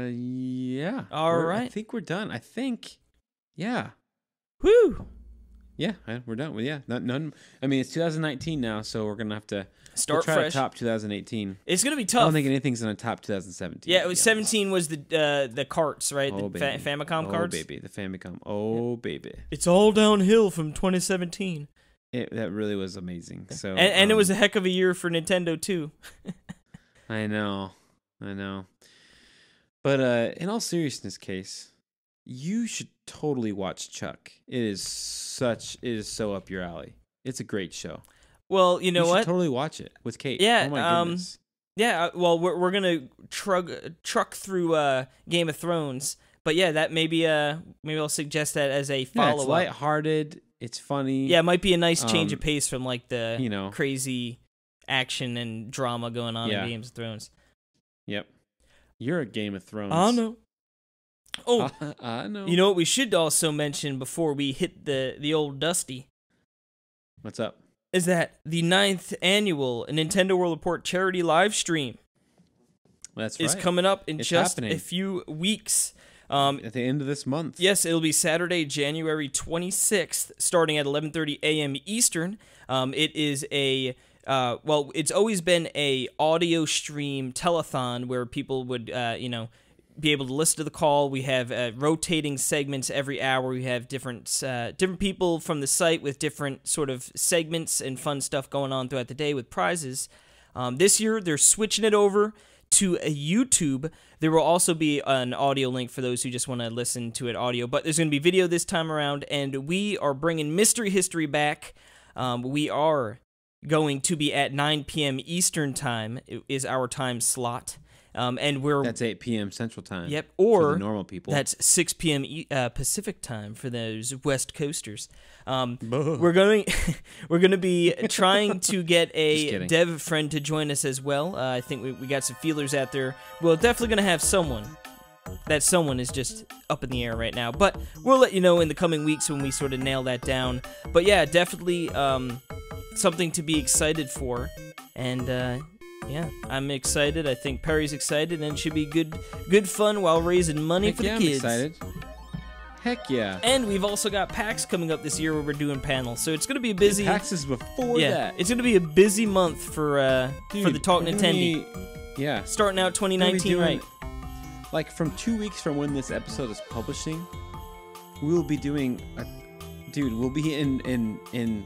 Yeah. All right. I think we're done. I think. Yeah. Woo! Yeah, we're done. Well, yeah, none. I mean, it's 2019 now, so we're gonna have to Start try fresh. to top 2018. It's gonna be I tough. don't think anything's gonna top 2017. Yeah, it was 17 was the carts, right? Oh, the baby. Famicom carts. Oh baby, the Famicom. Oh baby. It's all downhill from 2017. That really was amazing. So and it was a heck of a year for Nintendo too. I know. But in all seriousness, Case, you should totally watch Chuck. It is so up your alley. It's a great show. Well, you know you what? should totally watch it with Kate. Yeah. Oh my goodness. Yeah. Well, we're gonna truck through Game of Thrones, but yeah, that maybe I'll suggest that as a follow-up. Yeah, it's lighthearted. It's funny. Yeah, it might be a nice change of pace from like the you know, crazy action and drama going on Yeah. in Game of Thrones. Yep. You're a Game of Thrones. I know. Oh, I know. you know what we should also mention before we hit the old Dusty What's up? is that the 9th annual Nintendo World Report charity live stream That's is right. coming up in It's just happening. a few weeks. At the end of this month. Yes, it'll be Saturday, January 26th, starting at 11:30 a.m. Eastern. It is it's always been a audio stream telethon where people would, be able to listen to the call. We have rotating segments every hour. We have different people from the site with different sort of segments and fun stuff going on throughout the day with prizes. This year, they're switching it over to a YouTube. There will also be an audio link for those who just want to listen to it audio, but there's going to be video this time around, and we are bringing Mystery History back. We are going to be at 9 p.m. Eastern Time is our time slot. And That's 8 p.m. Central Time. Yep. For Or the normal people. that's 6 p.m. Pacific Time for those West Coasters. We're going to be trying to get a dev friend to join us as well. I think we got some feelers out there. We're definitely going to have someone. That someone is just up in the air right now. But we'll let you know in the coming weeks when we sort of nail that down. But yeah, definitely something to be excited for. And yeah, I'm excited. I think Perry's excited, and it should be good fun while raising money for the kids. I'm excited. Heck yeah. And we've also got PAX coming up this year where we're doing panels. So it's going to be a busy... PAX is before that. It's going to be a busy month for the Talk Nintendo. Yeah. Starting out 2019 right. Like, from 2 weeks from when this episode is publishing, we'll be doing... we'll be in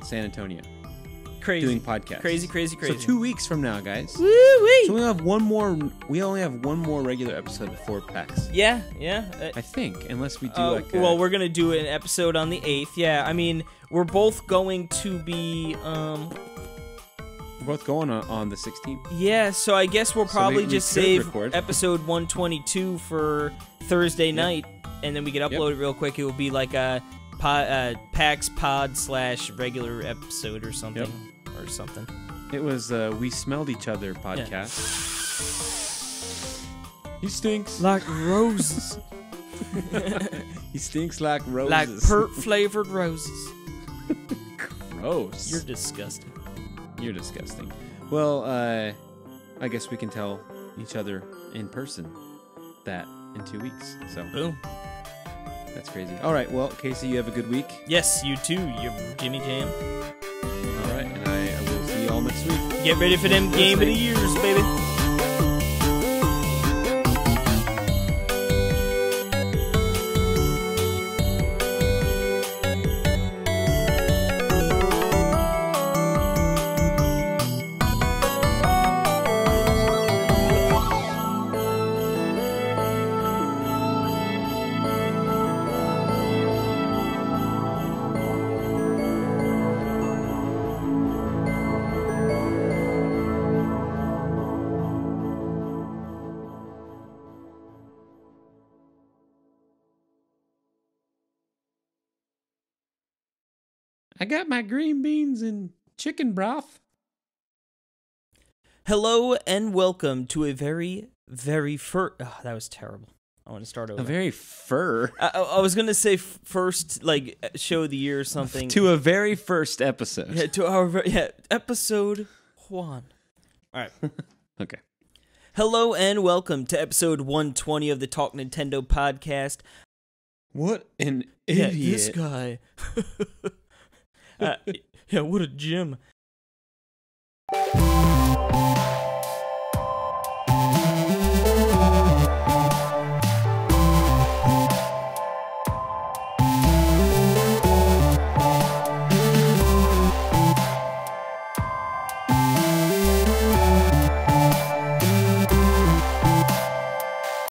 San Antonio. Crazy. Doing podcasts. Crazy. So 2 weeks from now, guys. Woo-wee! So we only have one more regular episode before PAX. Yeah. I think, unless we do well, we're gonna do an episode on the 8th. Yeah, I mean, we're both going to be We're both going on the 16th. Yeah, so I guess we'll probably just save record. episode 122 for Thursday night, and then we can upload it real quick. It will be like a PAX pod / regular episode or something. It was We Smelled Each Other podcast. Yeah. He stinks like roses. He stinks like roses. Like pert-flavored roses. Gross. You're disgusting. Well, I guess we can tell each other in person that in 2 weeks. So boom. That's crazy. All right, well, Casey, you have a good week. Yes, you too, you Jimmy Jam. All right, and I will see you all next week. Get ready for them Game of the Years, baby. I got my green beans and chicken broth. Hello and welcome to a very, very first... Oh, that was terrible. I want to start over. A very fur. I was going to say first, like, show of the year or something. To a very first episode. Yeah, to our... Yeah, episode 1. All right. Okay. Hello and welcome to episode 120 of the Talk Nintendo podcast. What an idiot. Yeah, this guy... yeah, what a gem.